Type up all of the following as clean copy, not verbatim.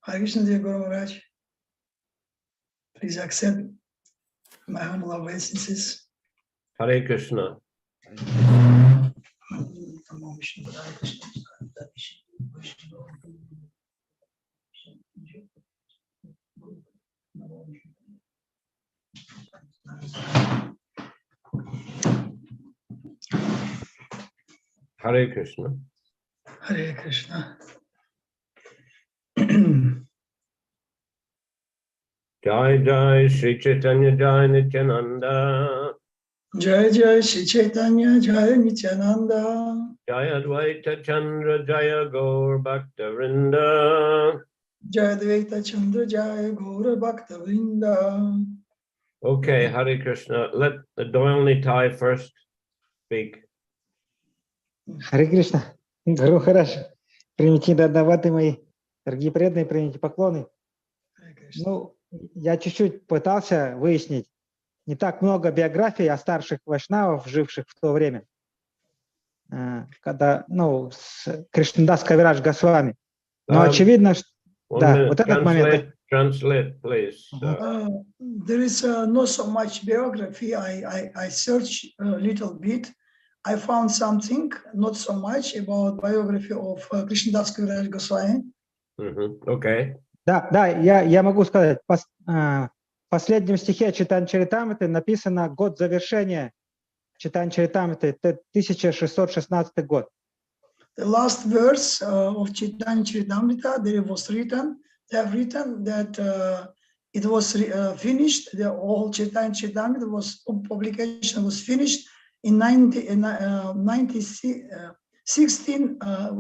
Hare Krishna, dear Guru Maharaj. Please accept my humble obeisances. Hare Krishna. Hare Krishna. Hare Krishna. Jai Jai Shri Chaitanya Jai Nityananda. Jai Jai Shri Chaitanya Jai Nityananda. Jai Advaita Chandra Jaya Gaur Bhakta Vrinda. Jai Advaita Chandra Jai Gaura Bhakta Vrinda. Okay, Hare Krishna. Let the Doyle Nitai first speak. Харе Кришна, Гуру Махарадж, примите дадаваты мои, дорогие преданные, примите поклоны. Ну, я чуть-чуть пытался выяснить, не так много биографий о старших вайшнавов, живших в то время, когда, ну, с Кришнадас Кавирадж Госвами. Но очевидно, что... Да, вот этот момент. Translate, please. There is not so much biography. I searched a little bit. I found something, not so much, about biography of Krishnadas Kaviraj Goswami. Okay. Да, я могу сказать, в последнем стихе Чайтанья Чаритамриты написано год завершения Чайтанья Чаритамриты, 1616 год. The last verse of Chaitanya Charitamrita, they have written that it was finished, the whole Chaitanya Charitamrita was, publication was finished in 16,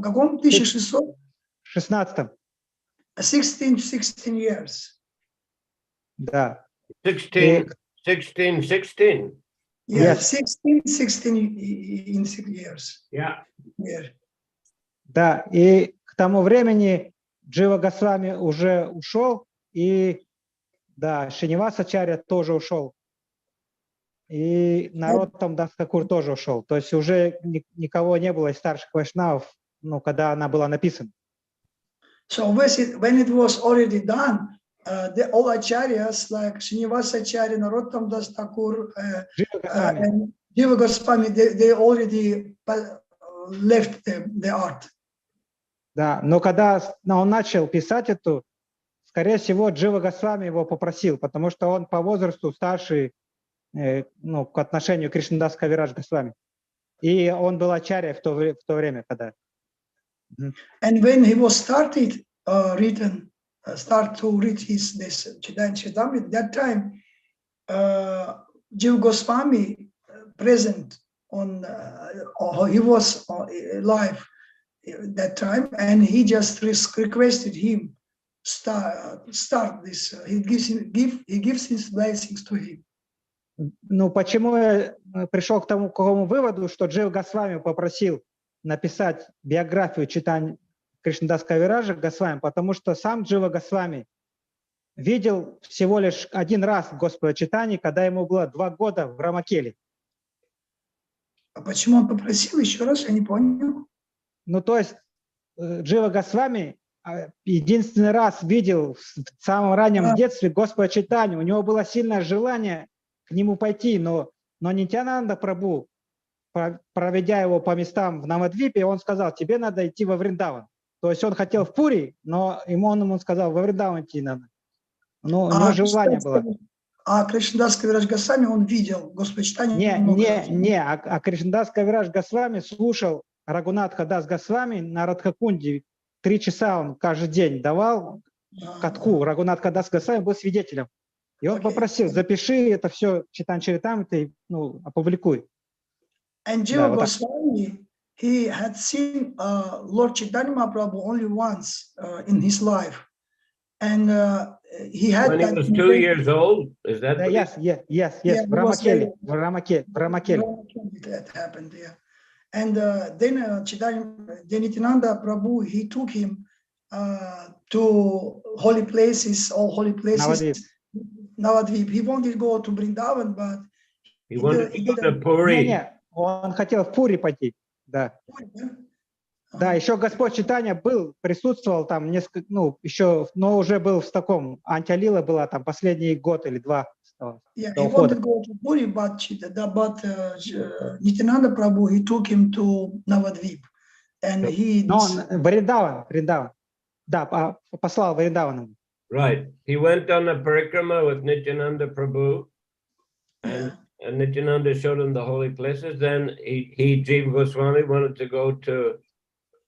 каком? 1600? 16 years. Да. 16. Yeah, Yes. 16 in 6 years. Yeah. Да, и к тому времени Джива Госвами уже ушел, и да, Шринивасачарья тоже ушел. И народ там Дастакур тоже ушел. То есть уже никого не было из старших вайшнавов, ну, когда она была написана. So when it was already done, the all acharyas like Srinivasacharya, Narottam Das Thakur, and Jiva Goswami, they already left the art. Да, но когда он начал писать эту, скорее всего, Джива Госвами его попросил, потому что он по возрасту старший, ну, к отношению к Кришнадас Кавирадж Госвами. И он был ачарьей в то время, когда... And when he was start to read this Chaitanya Charitamrita, that time Jiva Goswami present on, he was live that time, and he just requested him start this. He gives his blessings to him. Ну, почему я пришел к такому выводу, что Джива Госвами попросил написать биографию Чайтаньи Кришнадас Кавираджа Госвами, потому что сам Джива Госвами видел всего лишь один раз Господа Чайтаньи, когда ему было 2 года в Рамакеле. А почему он попросил еще раз? Я не понял. Ну, то есть Джива Госвами единственный раз видел в самом раннем детстве Господа Чайтанью. У него было сильное желание к нему пойти, но Нитьянанда Прабху, проведя его по местам в Навадвипе, он сказал: тебе надо идти во Вриндаван. То есть он хотел в Пури, но ему сказал: во Вриндаван идти надо. Но у него желание было. А Кришнадас Кавирадж Госвами, он видел Господа Чайтанью? А Кришнадас Кавирадж Госвами слушал Рагунатха Дас Госвами на Радхакунде. 3 часа он каждый день давал катку. Рагунатха Дас Госвами был свидетелем. И он попросил: запиши это все Чайтанья Чаритамрита и опубликуй. And Jiva Goswami, he had seen Lord Chaitanya Mahaprabhu only once in his life, and he had. When he was 2 years old, is that? Yes. Yeah, Ramakeli. That happened, yeah. And then Nityananda Prabhu, he took him to holy places, all holy places. Navadvip. He wanted to go to Vrindavan, but he wanted to go to Puri. Он хотел в Пури пойти, да. Да, еще Господь Чайтанья присутствовал там несколько, ну, еще, но уже был в таком, антиалила была там последний год или два Yeah, до he ухода. wanted to go to Puri, but Nityananda Prabhu, he took him to Navadvip. And he... Но он Вриндаван. Да, послал Вриндаваном. Right. He went on a parikrama with Nityananda Prabhu, and Nityananda showed him the holy places. Then he Jiva Goswami, wanted to go to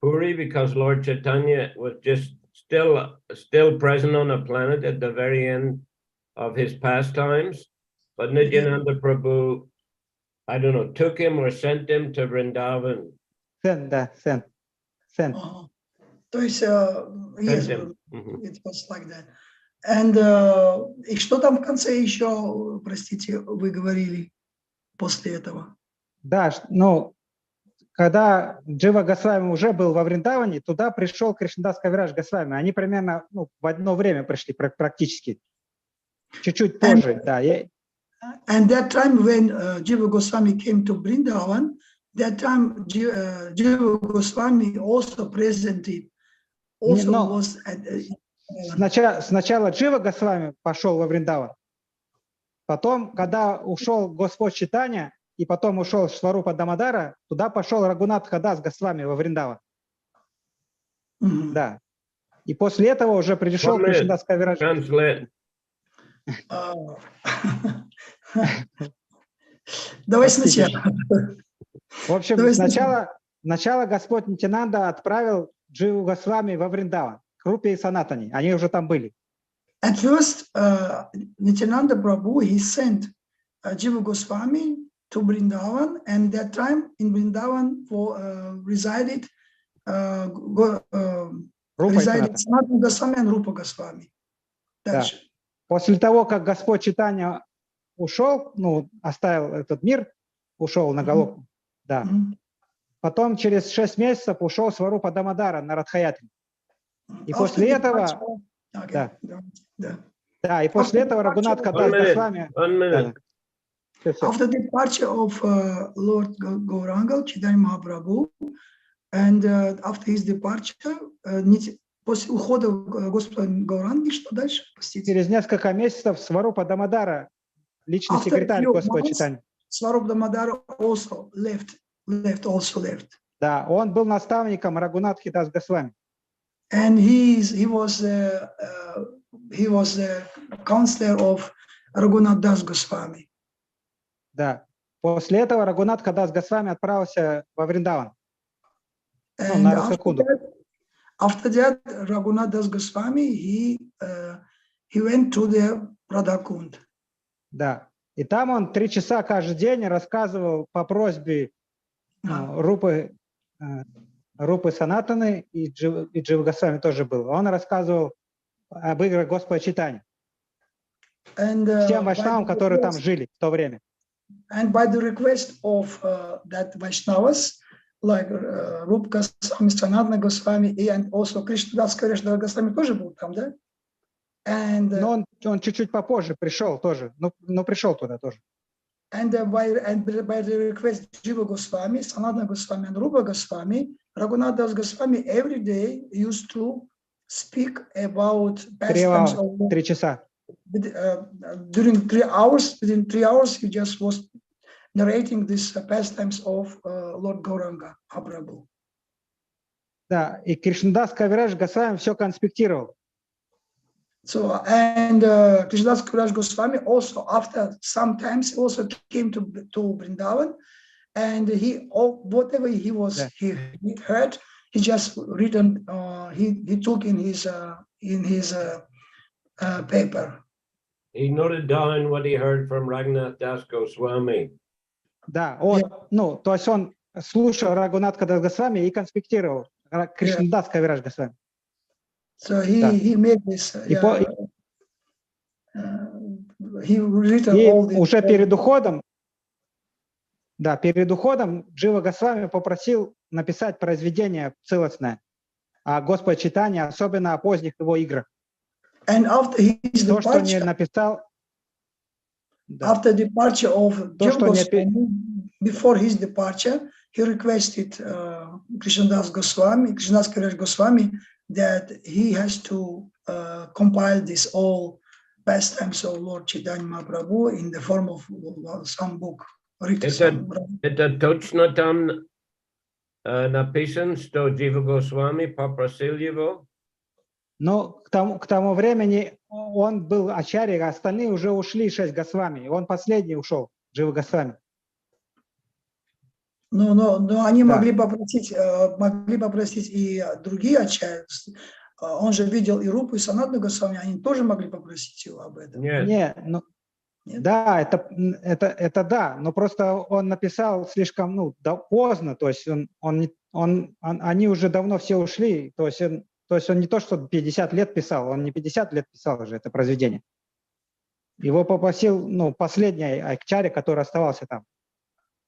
Puri because Lord Chaitanya was just still present on the planet at the very end of his pastimes. But Nityananda Prabhu, I don't know, took him or sent him to Vrindavan. Sent. То есть, yes, it was like that. And, и что там в конце еще, простите, вы говорили после этого? Да, ну, когда Джива Госвами уже был во Вриндаване, туда пришел Кришнадас Кавирадж Госвами. Они примерно в одно время пришли практически. Чуть-чуть позже, да. And that time when Jiva Goswami came to Vrindavan, that time Jiva Goswami also presented, also was at... Сначала Джива Госвами пошел во Вриндаван. Потом, когда ушел Господь Чайтанья, и потом ушел Сварупа Дамодара, туда пошел Рагунат Хадас Госвами во Вриндаван. Да. И после этого уже пришел Кришнадас Кавирадж. Давай сначала. В общем, сначала Господь Нитянанда отправил Дживу Госвами во Вриндаван, к Рупе и Санатани. Они уже там были. At first, Nityananda Prabhu, he sent Jiva Goswami to Vrindavan, and that time in Vrindavan resided Sanatana Goswami and Rupa Goswami. Да. После того, как Господь Чайтанья ушел, ну, оставил этот мир, ушел на Галоку, да. Потом через 6 месяцев ушел Сварупа Дамодара на Радхаятри. И после этого... Да, и после этого Рагунат Хадас Госвами... After the departure of Lord Gauranga, Chaitanya Mahaprabhu, and after his departure, после ухода Господа Гауранги, что дальше? Через несколько месяцев Сварупа Дамодара, личный секретарь Господа Чайтаньи. Сварупа Дамодара also left. Да, он был наставником Рагунат Хадас Госвами. And he was the counselor of Raghunath Das Goswami. Да. После этого Рагунат Хадас Госвами отправился во Вриндаван. And after that, Raghunath Das Goswami, he went to the Radhakund. Да. И там он 3 часа каждый день рассказывал по просьбе Рупы Санатаны, и Джива Госвами тоже был. Он рассказывал об играх Господа Чайтаньи. Всем вайшнавам, которые там жили в то время. And by the request of that Vaishnavas, like Rupa Goswami, Sanatana Goswami, and also Krishnadas Kaviraja Goswami тоже был там, да? Но он чуть-чуть попозже пришел тоже, но пришел туда тоже. And by the request Jiva Goswami, Sanatana Goswami, and Rupa Goswami, Raghunath Das Goswami every day used to speak about pastimes of 3 часа. During 3 hours, within 3 hours, he just was narrating these pastimes of Lord Gauranga Mahaprabhu. Да, и Кришнадас Кавирадж Госвами все конспектировал. So, and Krishnadas Kaviraj Goswami also, after some times, he also came to Vrindavan, and whatever he heard, he just written, he took in his paper. He noted down what he heard from Raghunath Das Goswami. Да, то есть он слушал Рагунат Хадас Госвами и конспектировал Кришнадас Кавирадж Госвами. So he made this. He written all this. Уже перед уходом Джива Госвами попросил написать произведение целостное о Господе Чайтанье, особенно о поздних его играх. And after his departure, что не написал, after departure of Jiva Goswami, before his departure, he requested Krishnadas Kaviraj Goswami, that he has to compile this all pastimes of Lord Chaitanya Mahaprabhu in the form of some book. Это точно там написано, что Джива Госвами попросил его? Но к тому времени он был ачарьей, а остальные уже ушли, 6 Госвами. Он последний ушел, Джива Госвами. Но они могли попросить и другие ачарьи. Он же видел и Рупу, и Санатану Госвами, они тоже могли попросить его об этом. Нет. Да, это да, но просто он написал слишком поздно, то есть они уже давно все ушли, то есть он не то, что 50 лет писал, он не 50 лет писал уже это произведение. Его попросил последний ачарья, который оставался там.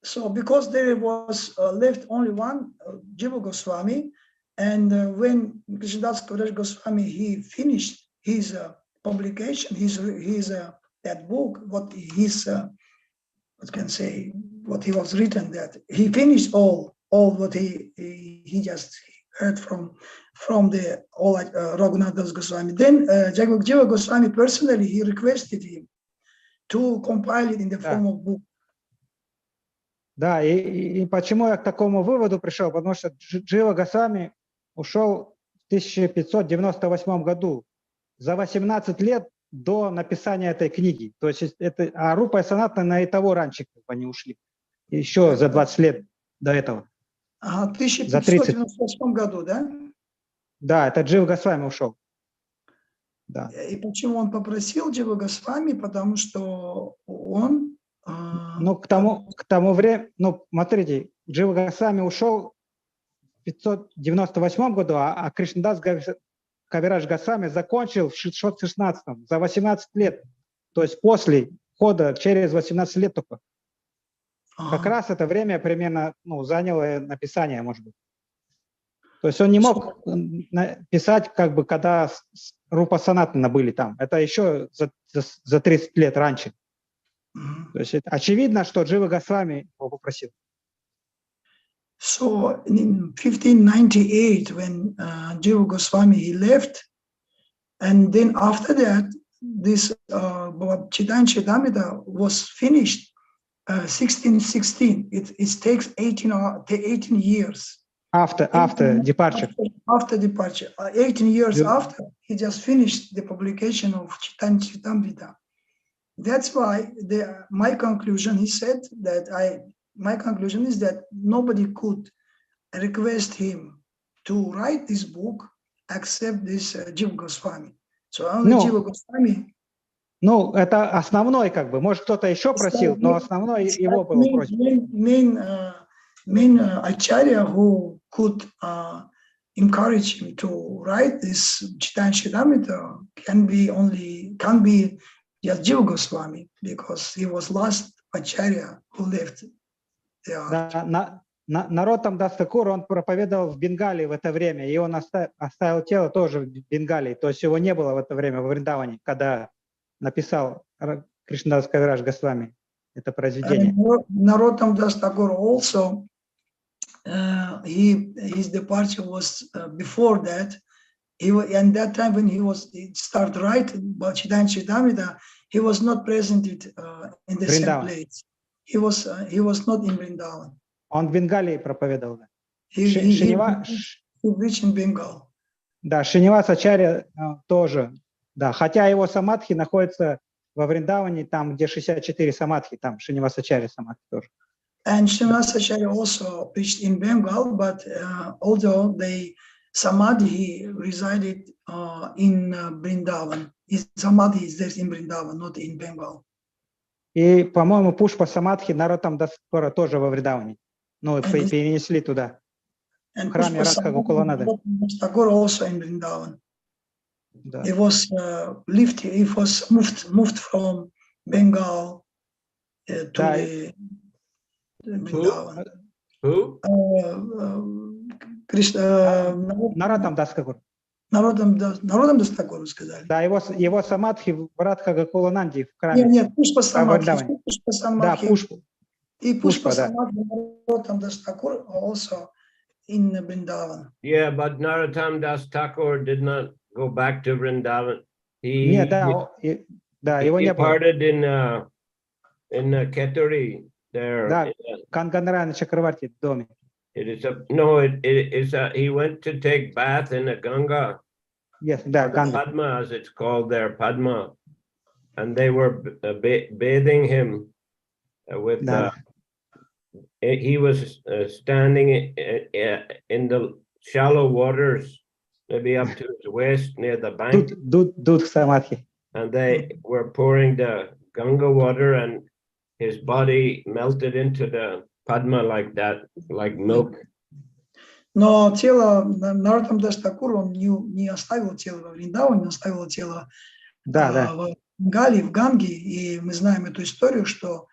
So because there was left only one Jiva Goswami, and when Krishnadas Kaviraj Goswami he finished his publication, his that book, what he was written, that he finished all what he just heard from the Raghunath Das Goswami. Then Jiva Goswami personally he requested him to compile it in the form of book. Да, и почему я к такому выводу пришел? Потому что Джива Госвами ушел в 1598 году, за 18 лет до написания этой книги. То есть а Рупа и Санатана и того раньше они ушли. Еще за 20 лет до этого. В 1598 году, да? Да, это Джива Госвами ушел. Да. И почему он попросил Джива Госвами? Потому что он... к тому времени, смотрите, Джива Госвами ушел в 598 году, а Кришнадас Кавирадж Госвами закончил в 616, за 18 лет. То есть после хода, через 18 лет только. Как раз это время примерно заняло написание, может быть. То есть он не мог писать, когда Рупа Санатана были там. Это еще за 30 лет раньше. То есть очевидно, что Джива Госвами его попросил. So in 1598, when Jiva Goswami he left, and then after that, this Chaitanya Charitamrita was finished 1616. It takes 18 years. After departure. After departure. 18 years after, he just finished the publication of Chaitanya Charitamrita. That's why my conclusion, he said that my conclusion is that nobody could request him to write this book except this Jiva Goswami. So only Jiva Goswami. Это основной, может, кто-то еще просил, но основной его было просьба. Main acharya who could encourage him to write this Chaitanya Charitamrita can be just Jiva Goswami, because he was last acharya who left. Да, Нароттам Дас Такур, он проповедовал в Бенгалии в это время, и он оставил тело тоже в Бенгалии, то есть его не было в это время во Вриндаване, когда написал Кришнадас Кавирадж Госвами это произведение. Нароттам Дас Такур also, his departure was before that. And that time when he started writing about Chaitanya Charitamrita, he was not present in the same place. He was not in Vrindavan. Он в Бенгалии проповедовал. He reached in Bengal. Да, Шринивас Ачарья тоже. Да, хотя его самадхи находятся во Вриндаване, там, где 64 самадхи, там Шринивас Ачарья самадхи тоже. And Srinivas Acharya also preached in Bengal, but although Samadhi resided in Vrindavan. His Samadhi is there in Vrindavan, not in Bengal. И, по-моему, Пушпа Самадхи Нароттам Дас Такура тоже во Вриндаване. Перенесли туда. В храме Радха Гокуланады. Такур also in Vrindavan. Да. He was moved from Bengal to the Vrindavan. Who? Нароттам Дас Такур. Народам Дас Такуру сказали. Да, его самадхи в Радха Гокулананде в храме. Нет, Пушпа Самадхи. Да, Пушпа. И Пушпа Самадхи Народам Дас Такур also in Vrindavan. Yeah, but Narottam Das Thakur did not go back to Vrindavan. He Нет, да, его не было. departed in Keturi there. Да, Канганарайна Чакраварти в доме. He went to take bath in a Ganga. Yes, да, Ганга. Padma, as it's called there, Padma, and they were bathing him with. Да. He was standing in the shallow waters, maybe up to his waist near the bank. Дуд самадхи. And they were pouring the Ganga water, and his body melted into the Padma like that, like milk. Но тело Нароттам Дас Такур, он не оставил тело во Вриндаване, он оставил тело в Бенгалии, в Ганге. И мы знаем эту историю, что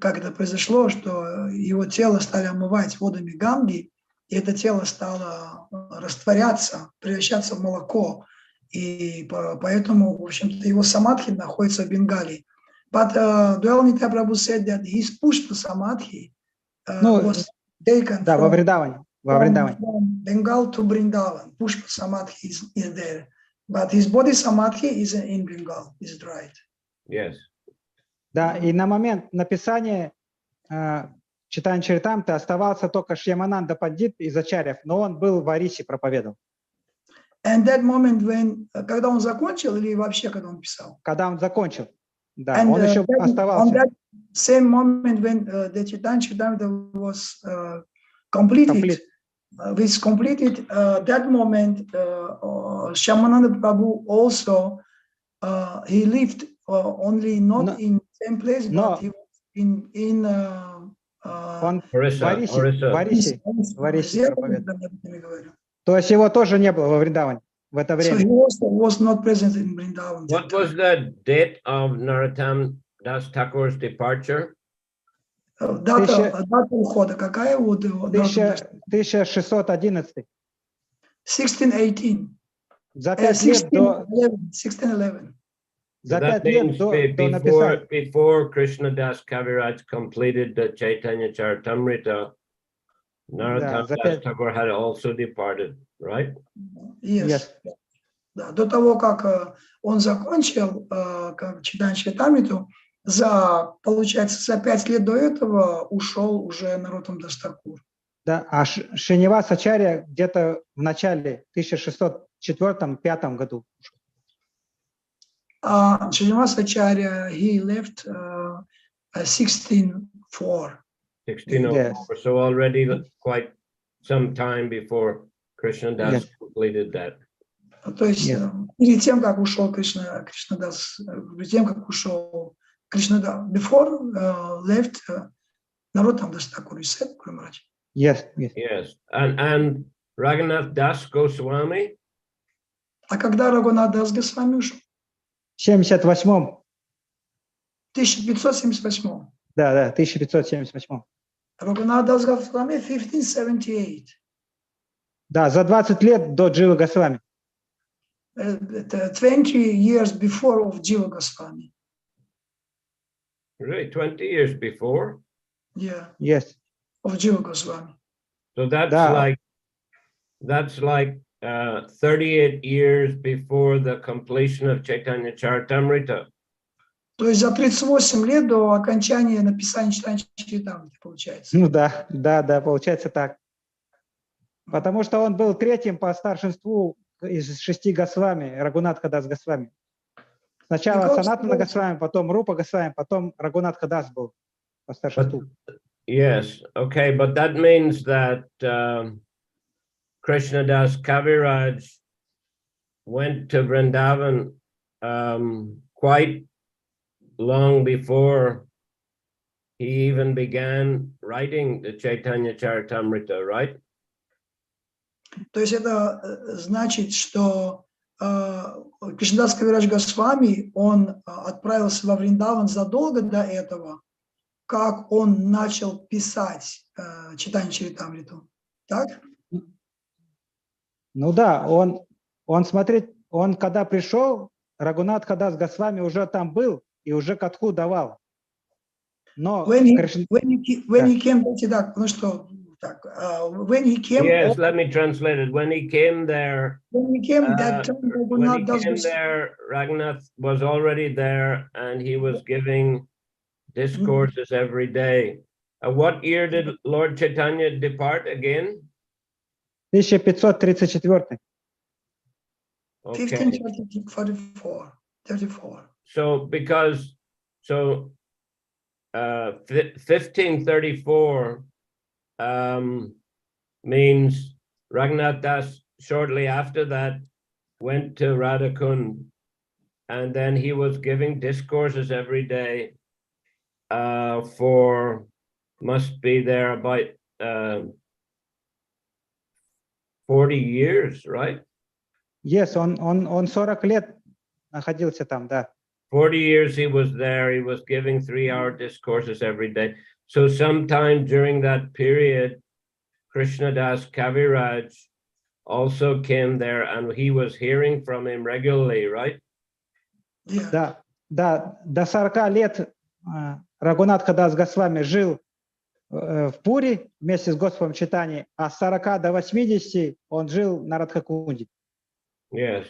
как это произошло, что его тело стали омывать водами Ганги, и это тело стало растворяться, превращаться в молоко. И поэтому, в общем-то, его самадхи находится в Бенгалии. But Dwell Nitya Prabhu said that his Pushpa Samadhi was taken во Вриндаване. From Bengal to Vrindavan. Pushpa Samadhi is there. But his body Samadhi is in Bengal, is right. Yes. Да, и на момент написания Чайтанья Чаритамриты оставался только Шьямананда Пандит из Ачарьев, но он был в Арисе, проповедовал. And that moment when, когда он закончил или вообще когда он писал? Когда он закончил, да, он еще оставался. On that same moment when the Chaitanya Charitamrita was completed, that moment Shyamananda Prabhu also he lived only not in the same place, but he was in он в Арисе проповедовал. То есть его тоже не было во Вриндаване в это время. So he also was not present in Vrindavan. What was the date of Narottam Das Thakur's departure? Дата ухода какая? 1611. 1618. За 5 лет до 1611. За 5 лет до написания. Before Krishna Das Kaviraj completed the Chaitanya Charitamrita, Narottam Das Thakur had also departed, right? Yes. Да, до того, как он закончил Чайтанья Чаритамриту, получается, за 5 лет до этого ушел уже Нароттам Дас Такур. Да, а Шринивас Ачарья где-то в начале 1604-5 году. Шринивас Ачарья, he left 1604. 1604, so already quite some time before Krishna Das completed that. То есть перед тем, как ушел Кришнадас, перед тем, как ушел Krishna, before left Narottam Das Thakur, you said, Guru Maharaj? Yes. And Raghunath Das Goswami? А когда Рагунат Дас Госвами ушел? В 78-м. 1578. Да, 1578. Рагунат Дас Госвами 1578. Да, за 20 лет до Дживы Госвами. 20 years before of Jiva Goswami. Really, 20 years before? Yeah. Yes. Of Jiva Goswami. So that's like 38 years before the completion of Chaitanya Charitamrita. То есть за 38 лет до окончания написания Чайтанья Чаритамриты, получается. Ну да, получается так. Потому что он был третьим по старшинству из 6 Госвами, Рагунатха Дас Госвами. Сначала Санатана Госвами, потом Рупа Госвами, потом Рагунатха Дас был по старшинству. Yes, okay, but that means that Krishna Das Kaviraj went to Vrindavan quite long before he even began writing the Chaitanya Charitamrita, right? То есть это значит, что Кришнадас Кавирадж Госвами, он отправился во Вриндаван задолго до этого, как он начал писать Чайтанью Чаритамриту. Так? Ну да, он когда пришел, Рагунатха Дас Госвами уже там был и уже катху давал. Но when he came, так, ну что, when he came, Yes, let me translate it. When he came there, when he came, that time when he Raghunath Das came Goswami, there, Raghunath was already there, and he was giving discourses every day. What year did Lord Chaitanya depart again? 1534. Okay. 1534. So 1534 means Raghunath Das shortly after that went to Radhakund, and then he was giving discourses every day for, must be there about 40 years, right? Yes, он 40 лет находился там, да. 40 years he was there. He was giving 3-hour discourses every day. So sometime during that period, Krishnadas Kaviraj also came there, and he was hearing from him regularly, right? Yeah. Да, до 40 лет Рагунатха Дас Госвами жил в Пури вместе с Господом Чайтаньей, а с 40 до 80 он жил на Радхакунде. Yes.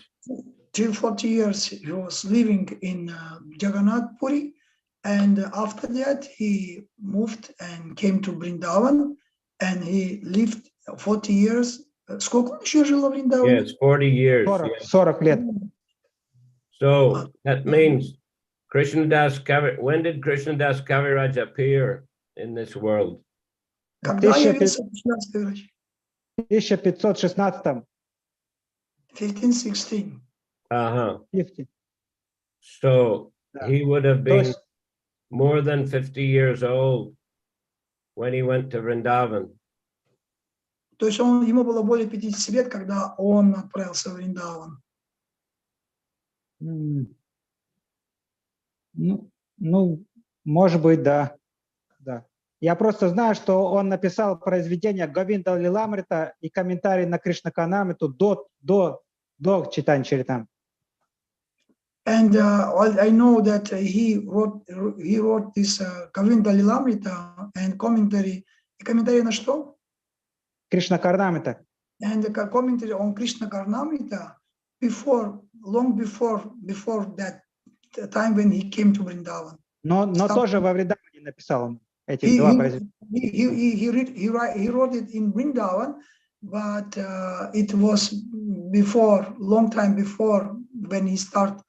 Till 40 years he was living in Jagannath Puri, and after that he moved and came to Vrindavan, and he lived 40 years. Сколько он еще жил в Вриндаване? Yes, 40 years. 40 лет. So that means Krishnadas Kaviraj, when did Krishnadas Kaviraj appear in this world? Когда явился Кришнадас Кавираджа? 1516. 1516. Uh-huh. 50. So he would have То been есть, more than 50 years old when he went to Vrindavan. То есть ему было более 50 лет, когда он отправился в Вриндаван. ну, может быть, да. Я просто знаю, что он написал произведение Говинда Лиламрита и комментарий на Кришна Карнамриту до Чайтаньи Чаритамриты. And I know that he wrote this Govinda Lilamrita and commentary. Комментарий на что? Кришна Карнамрита. And the commentary on Krishna Karnamrita long before that time when he came to Vrindavan. Но тоже во Вриндаване написал он эти два произведения. He wrote it in Vrindavan, but it was long time before when he started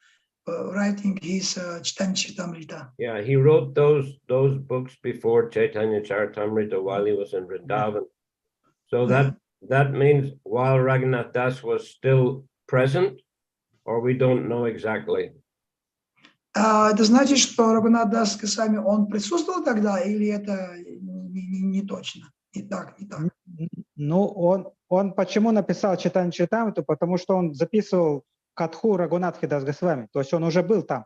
writing his Chaitanya Charitamrita. Yeah, he wrote those books before Chaitanya Charitamrita while he was in Vrindavan. So that means while Raghunath Das was still present, or we don't know exactly. Это значит, что Рагунат Дас Госвами он присутствовал тогда, или это не точно? Не так. Ну, он почему написал Чайтанью Чаритамриту? Потому что он записывал Катху Рагунатхи Дас Госвами. То есть он уже был там.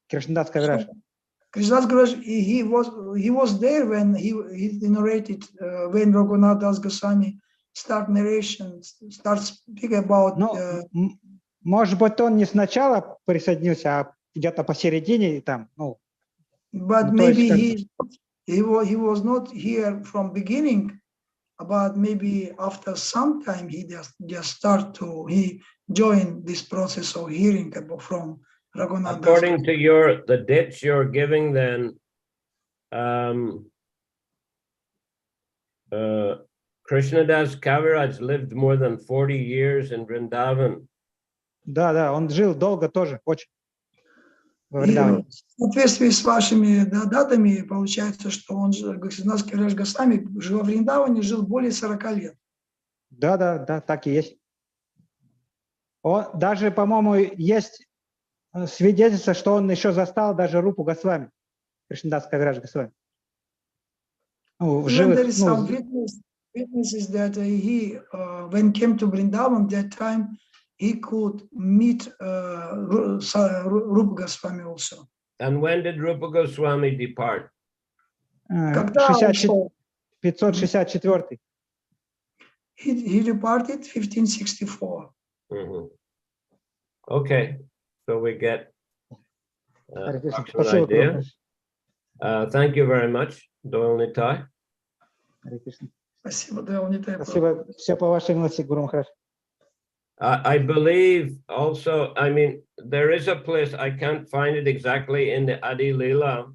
Кришнадас Кавираж. Кришнадас Кавираж, he was there when he narrated, when Raghunath Das Goswami start speaking about. Может быть, он не сначала присоединился, а где-то посередине там. But maybe he was not here from beginning, but maybe after some time he he joined this process of hearing from Raghunath. According to the dates you're giving, then Krishnadas Kaviraj lived more than 40 years in Vrindavan. Да, он жил долго тоже, очень. В соответствии с вашими датами получается, что он Кришнадас Кавираж Госвами жил во Вриндаване, жил более 40 лет. Да, так и есть. Даже, по-моему, есть свидетельство, что он еще застал даже Рупу Госвами, Кришнадас Кавираж Госвами. There is some witnesses that he, when came to Vrindavan, that time he could meet Rupa Goswami also. And when did Rupa Goswami depart? 564. He departed 1564. Mm-hmm. Okay, so we get an idea. Thank you very much, Doyle Nitai. Харе Кришна. Спасибо, Дайвал Нитай. Спасибо. Все по вашей милости, Гуру Махарадж. I believe also, I mean, there is a place, I can't find it exactly in the Adi Leela,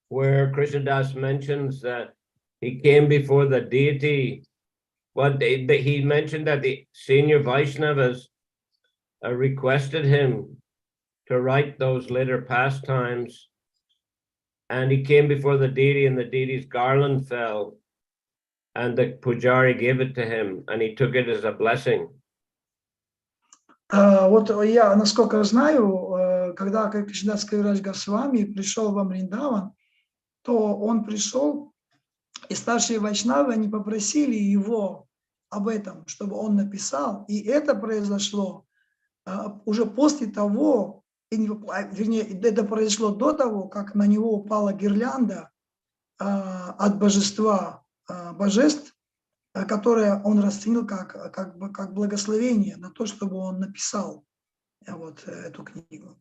where Krishnadas mentions that he came before the deity. Well, he mentioned that the senior Vaishnavas requested him to write those later pastimes, and he came before the deity, and the deity's garland fell, and the pujari gave it to him, and he took it as a blessing. Вот я, насколько знаю, когда Кришнадас Кавирадж Госвами пришел во Вриндаван, то он пришел, и старшие вайшнавы, они попросили его об этом, чтобы он написал, и это произошло уже после того, вернее, это произошло до того, как на него упала гирлянда от божества, божеств, которое он расценил как благословение на то, чтобы он написал вот эту книгу.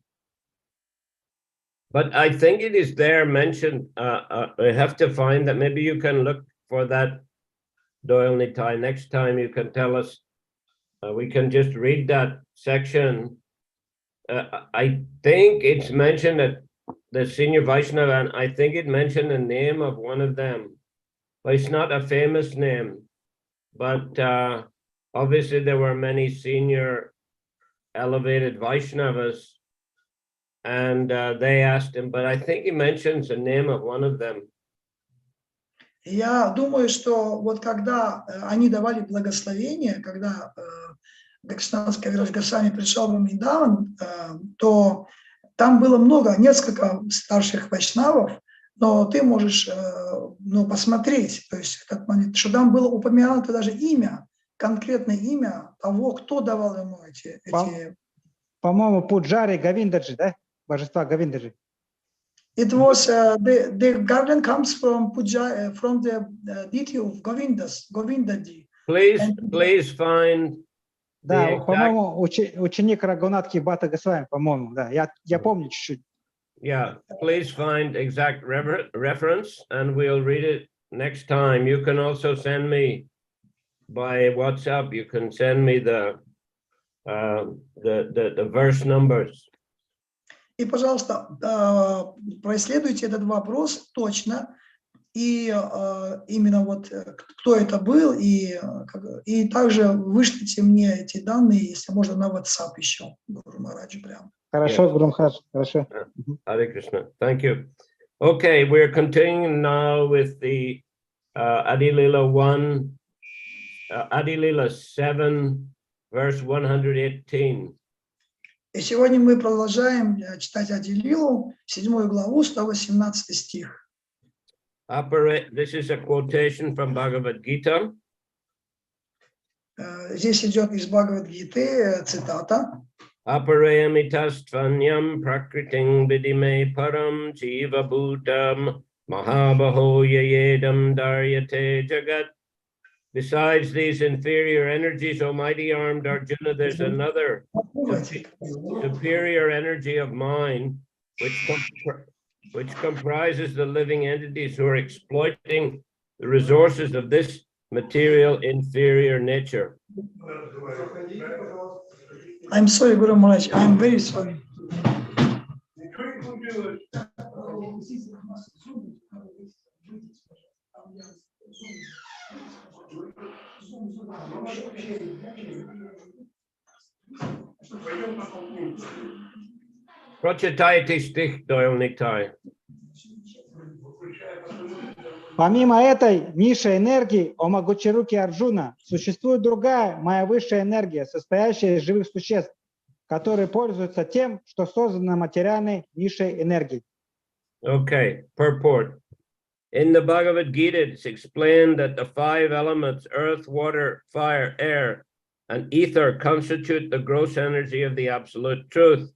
But I think it is there mentioned, I have to find that, maybe you can look for that, Doyle Nitai, next time you can tell us, we can just read that section. I think it's mentioned that the senior Vaishnava, and I think it mentioned the name of one of them, but it's not a famous name. But obviously there were many senior elevated Vaishnavas, and they asked him, but I think he mentions the name of one of them. Я думаю, что вот когда они давали благословение, когда Кришнадас Кавирадж Госвами пришел в Вриндаван, то там было несколько старших вайшнавов, но ты можешь посмотреть, то есть, что там было упомянуто даже имя, конкретное имя того, кто давал ему эти... По-моему, Пуджари Говиндаджи, да? Божества Говиндаджи. It was the garden comes from from the deity of Govindaji. Please find. Да, по-моему, ученик Рагунатхи Бхатта Госвами, по-моему, да. Я помню чуть-чуть. Yeah, please find exact reference, and we'll read it next time. You can also send me by WhatsApp. You can send me the verse numbers. И, пожалуйста, происследуйте этот вопрос точно, и именно вот кто это был, и также вышлите мне эти данные, если можно, на WhatsApp еще, Гуру Махарадж, прям. Хорошо, Гуру Махарадж, хорошо. Hare Krishna, thank you. Okay, we're continuing now with the Adi Leela 1, Adi Leela 7, verse 118. И сегодня мы продолжаем читать Ади Лилу, 7 главу, 118 стих. This is a quotation from Bhagavad Gita. Здесь идет из Бхагавад-гиты цитата. Aparayamitastvanyam prakriting vidime param jiva bhutam mahabaho yayedam daryate jagat. Besides these inferior energies, O mighty armed Arjuna, there's another superior energy of mind, which comprises the living entities who are exploiting the resources of this material inferior nature. I'm sorry, Guru Maharaj, I'm very sorry. Прочитайте стих, Дойл Никтай. Помимо этой низшей энергии, о могучеруки Арджуна, существует другая, моя высшая энергия, состоящая из живых существ, которые пользуются тем, что создано материальной низшей энергией. Okay, purport. In the Bhagavad Gita, it's explained that the 5 elements, earth, water, fire, air, and ether, constitute the gross energy of the absolute truth,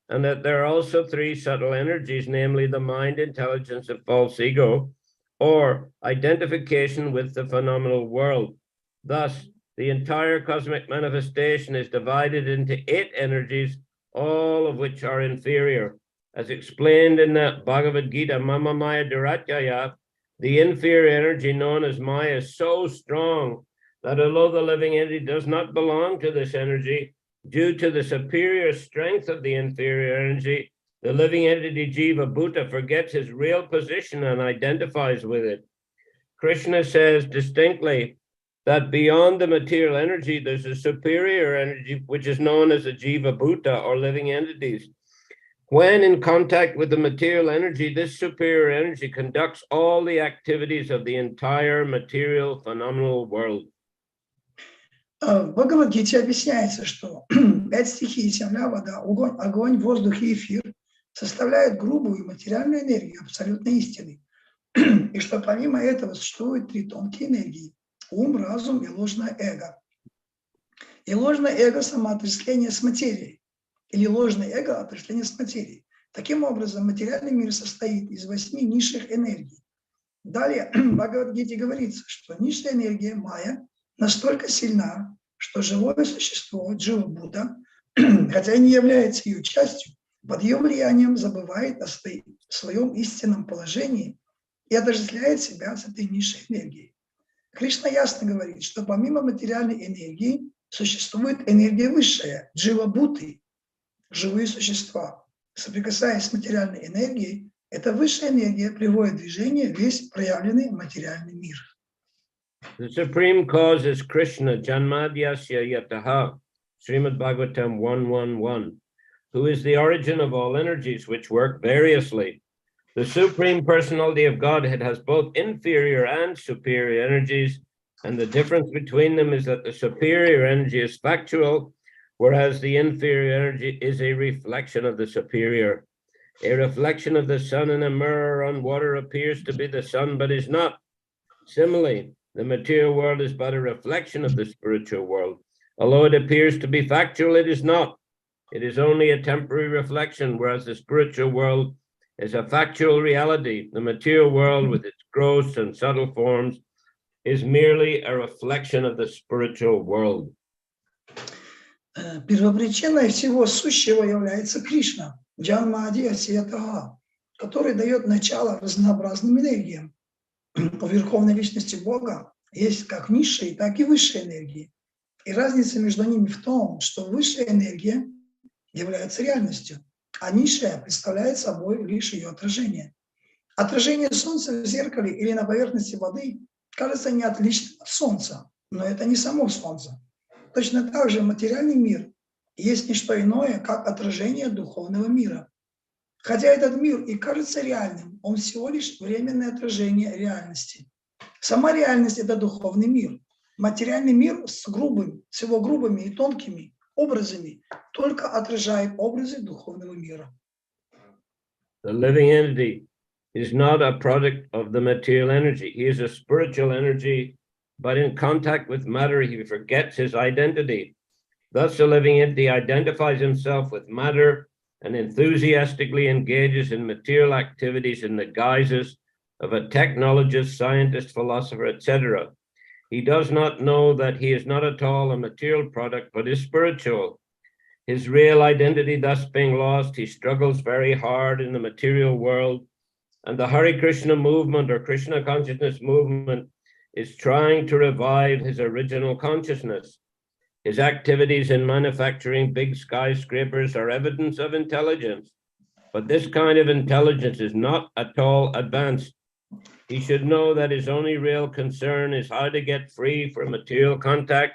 and that there are also 3 subtle energies, namely the mind, intelligence, and false ego, or identification with the phenomenal world. Thus, the entire cosmic manifestation is divided into 8 energies, all of which are inferior. As explained in the Bhagavad Gita, Mama Maya Duratyaya, the inferior energy known as Maya is so strong that although the living entity does not belong to this energy, due to the superior strength of the inferior energy, the living entity Jiva Bhuta forgets his real position and identifies with it. Krishna says distinctly that beyond the material energy, there's a superior energy, which is known as a Jiva Bhuta, or living entities. When in contact with the material energy, this superior energy conducts all the activities of the entire material phenomenal world. В Бхагавад-гите объясняется, что 5 стихий, земля, вода, огонь, воздух и эфир составляют грубую материальную энергию абсолютной истины. И что помимо этого существуют 3 тонкие энергии – ум, разум и ложное эго. И ложное эго – самоотождествление с материей, или ложное эго – отождествление с материей. Таким образом, материальный мир состоит из 8 низших энергий. Далее в Бхагавад-гите говорится, что низшая энергия майя настолько сильна, что живое существо, Джива Будда, хотя и не является ее частью, под ее влиянием забывает о своем истинном положении и отождествляет себя с этой низшей энергией. Кришна ясно говорит, что помимо материальной энергии существует энергия высшая, Джива Будды, живые существа. Соприкасаясь с материальной энергией, эта высшая энергия приводит в движение весь проявленный материальный мир. The supreme cause is Krishna, Janmadhyasya Yataha, Srimad Bhagavatam 1:1:1, who is the origin of all energies which work variously. The Supreme Personality of Godhead has both inferior and superior energies, and the difference between them is that the superior energy is factual, whereas the inferior energy is a reflection of the superior. A reflection of the sun in a mirror on water appears to be the sun, but is not. Similarly, the material world is but a reflection of the spiritual world. Although it appears to be factual, it is not. It is only a temporary reflection, whereas the spiritual world is a factual reality. The material world, with its gross and subtle forms, is merely a reflection of the spiritual world. Первопричиной всего сущего является Кришна, Джанмадhyasya Yataha, который дает начало разнообразным энергиям. У Верховной Личности Бога есть как низшие, так и высшие энергии. И разница между ними в том, что высшая энергия является реальностью, а низшая представляет собой лишь ее отражение. Отражение Солнца в зеркале или на поверхности воды кажется не отличным от Солнца, но это не само Солнце. Точно так же материальный мир есть не что иное, как отражение духовного мира. Хотя этот мир и кажется реальным, он всего лишь временное отражение реальности. Сама реальность – это духовный мир. Материальный мир с его грубыми и тонкими образами только отражает образы духовного мира. The living entity is not a product of the material energy. He is a spiritual energy, but in contact with matter, he forgets his identity. Thus, the living entity identifies himself with matter and enthusiastically engages in material activities in the guises of a technologist, scientist, philosopher, etc. He does not know that he is not at all a material product, but is spiritual. His real identity thus being lost, he struggles very hard in the material world, and the Hare Krishna movement or Krishna consciousness movement is trying to revive his original consciousness. His activities in manufacturing big skyscrapers are evidence of intelligence, but this kind of intelligence is not at all advanced. He should know that his only real concern is how to get free from material contact,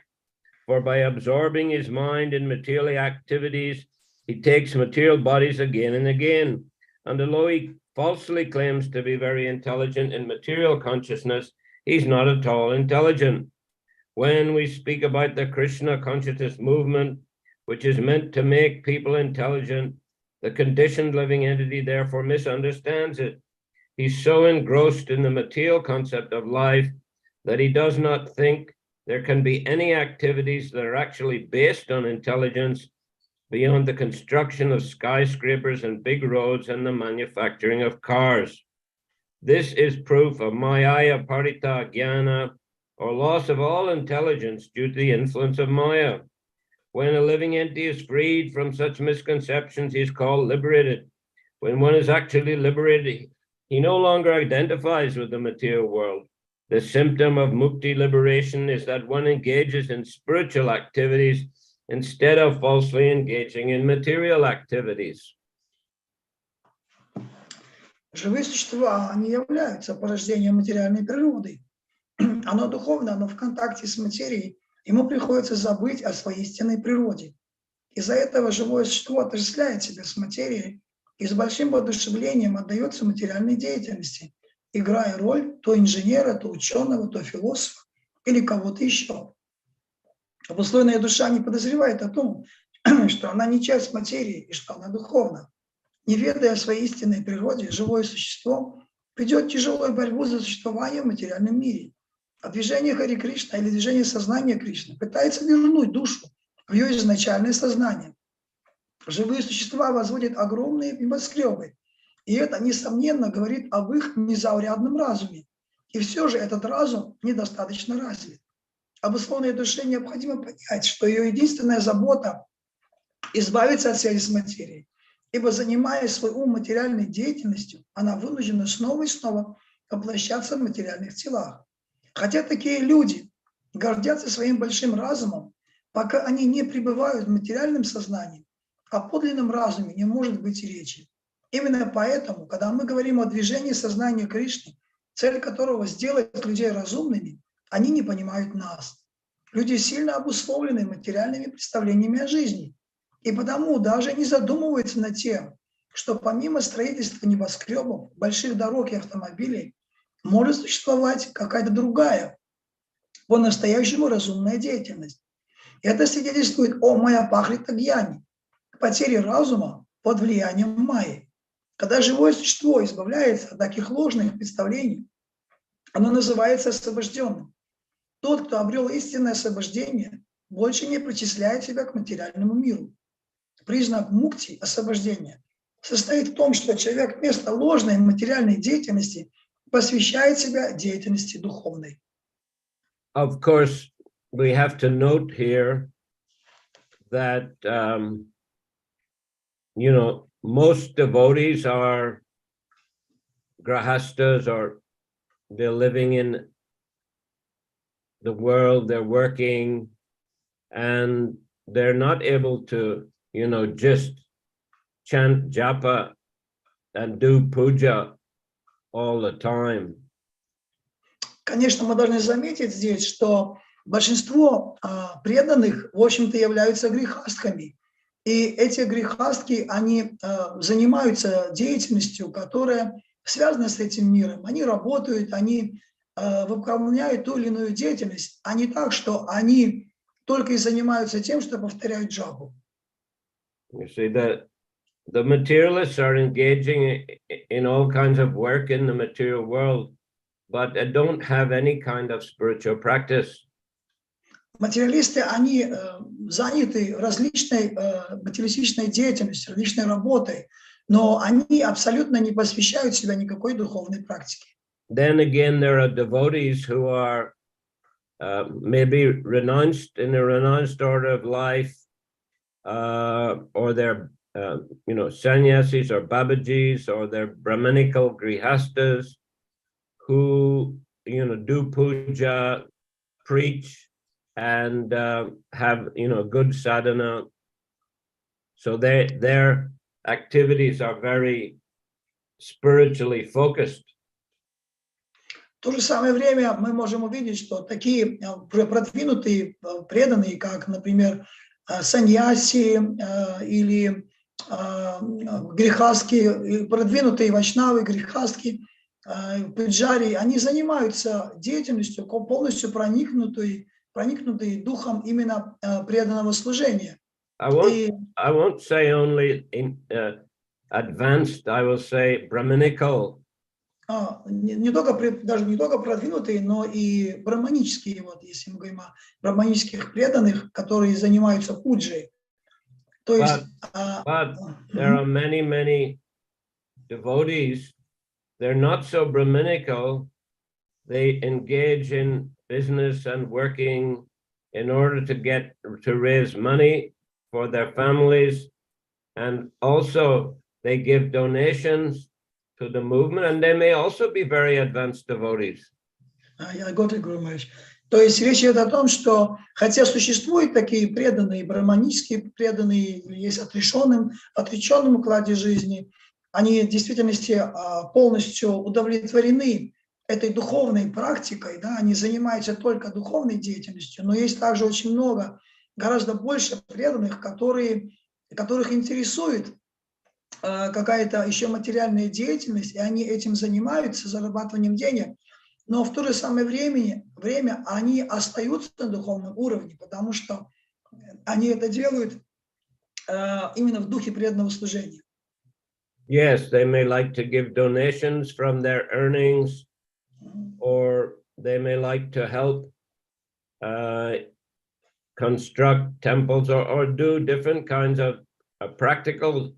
for by absorbing his mind in material activities, he takes material bodies again and again. And although he falsely claims to be very intelligent in material consciousness, he's not at all intelligent. When we speak about the Krishna consciousness movement, which is meant to make people intelligent, the conditioned living entity therefore misunderstands it. He's so engrossed in the material concept of life that he does not think there can be any activities that are actually based on intelligence beyond the construction of skyscrapers and big roads and the manufacturing of cars. This is proof of Maya Parita Jnana, or loss of all intelligence due to the influence of Maya. When a living entity is freed from such misconceptions, he is called liberated. When one is actually liberated, He no longer identifies with the material world. The symptom of mukti liberation is that one engages in spiritual activities instead of falsely engaging in material activities. Живые существа, они являются порождением материальной природы. Оно духовно, оно в контакте с материей. Ему приходится забыть о своей истинной природе. Из-за этого живое существо отождествляет себя с материей и с большим воодушевлением отдается материальной деятельности, играя роль то инженера, то ученого, то философа или кого-то еще. Обусловленная душа не подозревает о том, что она не часть материи и что она духовна. Не ведая о своей истинной природе, живое существо ведет тяжелую борьбу за существование в материальном мире. А движение Хари Кришна или движение сознания Кришны пытается вернуть душу в ее изначальное сознание. Живые существа возводят огромные небоскребы, и это, несомненно, говорит об их незаурядном разуме. И все же этот разум недостаточно развит. Обусловленной душе необходимо понять, что ее единственная забота – избавиться от связи с материей, ибо, занимая свой ум материальной деятельностью, она вынуждена снова и снова воплощаться в материальных телах. Хотя такие люди гордятся своим большим разумом, пока они не пребывают в материальном сознании, о подлинном разуме не может быть и речи. Именно поэтому, когда мы говорим о движении сознания Кришны, цель которого сделать людей разумными, они не понимают нас. Люди сильно обусловлены материальными представлениями о жизни, и потому даже не задумываются над тем, что помимо строительства небоскребов, больших дорог и автомобилей, может существовать какая-то другая, по-настоящему разумная деятельность. Это свидетельствует о майя-пахрита гьяни, потере разума под влиянием майи. Когда живое существо избавляется от таких ложных представлений, оно называется освобожденным. Тот, кто обрел истинное освобождение, больше не причисляет себя к материальному миру. Признак мукти, освобождения, состоит в том, что человек вместо ложной материальной деятельности посвящает себя деятельности духовной. Of course, we have to note here that, most devotees are grahastas, or they're living in the world, they're working, and they're not able to, just chant japa and do puja all the time. Конечно, мы должны заметить здесь, что большинство преданных, в общем-то, являются грехастками. И эти грехастки, они занимаются деятельностью, которая связана с этим миром. Они работают, они выполняют ту или иную деятельность, а не так, что они только и занимаются тем, что повторяют джапу. You see that the materialists are engaging in all kinds of work in the material world, but they don't have any kind of spiritual practice. Материалисты, они заняты различной материалистичной деятельностью, различной работой, но они абсолютно не посвящают себя никакой духовной практике. Then again, there are devotees who are maybe renounced in a renounced order of life, or they're sannyasis or babajis, or they're brahmanical grihastas who do puja, preach, and have good sadhana. So their activities are very spiritually focused. В то же самое время мы можем увидеть, что такие продвинутые преданные, как, например, саньяси или грехастки, продвинутые вайшнавы, грехастки, пуджари, они занимаются деятельностью, полностью проникнутой духом именно преданного служения. I won't say only advanced, I will say brahmanical. Даже не только продвинутые, но и браманические, если мы говорим о браманических преданных, которые занимаются пуджей. То есть, but there are many devotees, they're not so brahmanical, they engage in business and working in order to raise money for their families, and also they give donations to the movement, and they may also be very advanced devotees. Я готов, Гуру Махарадж. То есть речь идет о том, что хотя существуют такие преданные, браманические преданные, есть отреченном укладе жизни, они в действительности полностью удовлетворены этой духовной практикой, да, они занимаются только духовной деятельностью, но есть также очень много, гораздо больше преданных, которых интересует какая-то еще материальная деятельность, и они этим занимаются, зарабатыванием денег, но в то же самое время они остаются на духовном уровне, потому что они это делают именно в духе преданного служения. Yes, they may like to give donations from their earnings, or they may like to help construct temples or do different kinds of practical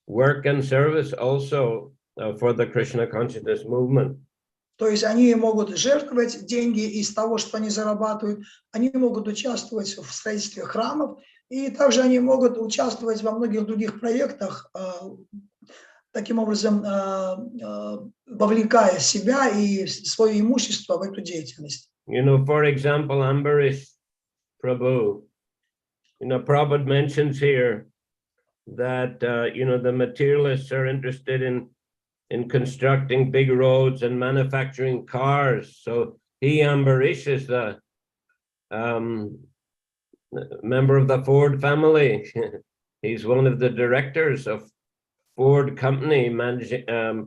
work and service also for the Krishna consciousness movement. То есть они могут жертвовать деньги из того, что они зарабатывают, они могут участвовать в строительстве храмов, и также они могут участвовать во многих других проектах, таким образом вовлекая себя и свое имущество в эту деятельность. You know, for example, Ambarish Prabhu, you know, Prabhupada mentions here that, you know, the materialists are interested in constructing big roads and manufacturing cars. So Ambarish is the member of the Ford family. He's one of the directors of Ford company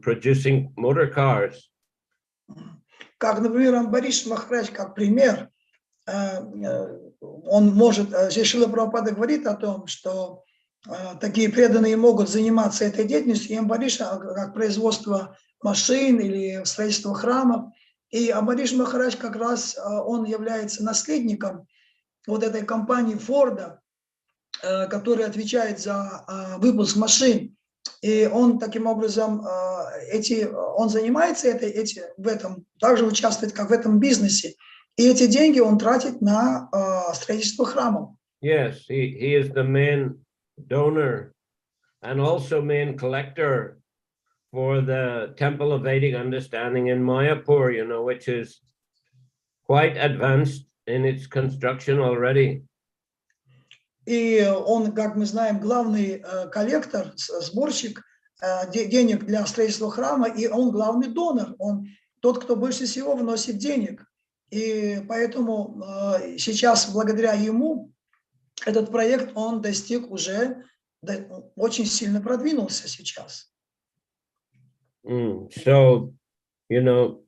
producing motor cars. Как, например, Амбариш Махарадж, как пример, он может, здесь Шрила Прабхупада говорит о том, что такие преданные могут заниматься этой деятельностью, и Амбариш, как производство машин или строительство храмов. И Амбариш Махарадж как раз, он является наследником вот этой компании Форда, которая отвечает за выпуск машин. И он таким образом, он занимается в этом, также участвует как в этом бизнесе. И эти деньги он тратит на строительство храмов. Yes, he is the main donor and also main collector for the Temple of Vedic Understanding in Mayapur, you know, which is quite advanced in its construction already. И он, как мы знаем, главный коллектор, сборщик денег для строительства храма, и он главный донор, он тот, кто больше всего вносит денег. И поэтому сейчас, благодаря ему, этот проект, он достиг уже, очень сильно продвинулся сейчас. So, you know,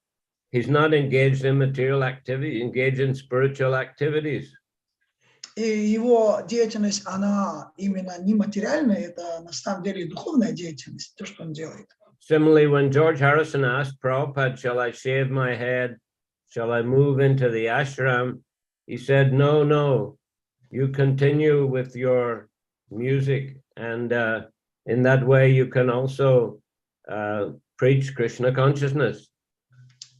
he's not engaged in material activity, engaged in spiritual activities. И его деятельность, она именно не материальная, это на самом деле духовная деятельность, то, что он делает. Similarly, when George Harrison asked Prabhupada, shall I shave my head? Shall I move into the ashram? He said, no, you continue with your music. And in that way, you can also preach Krishna consciousness.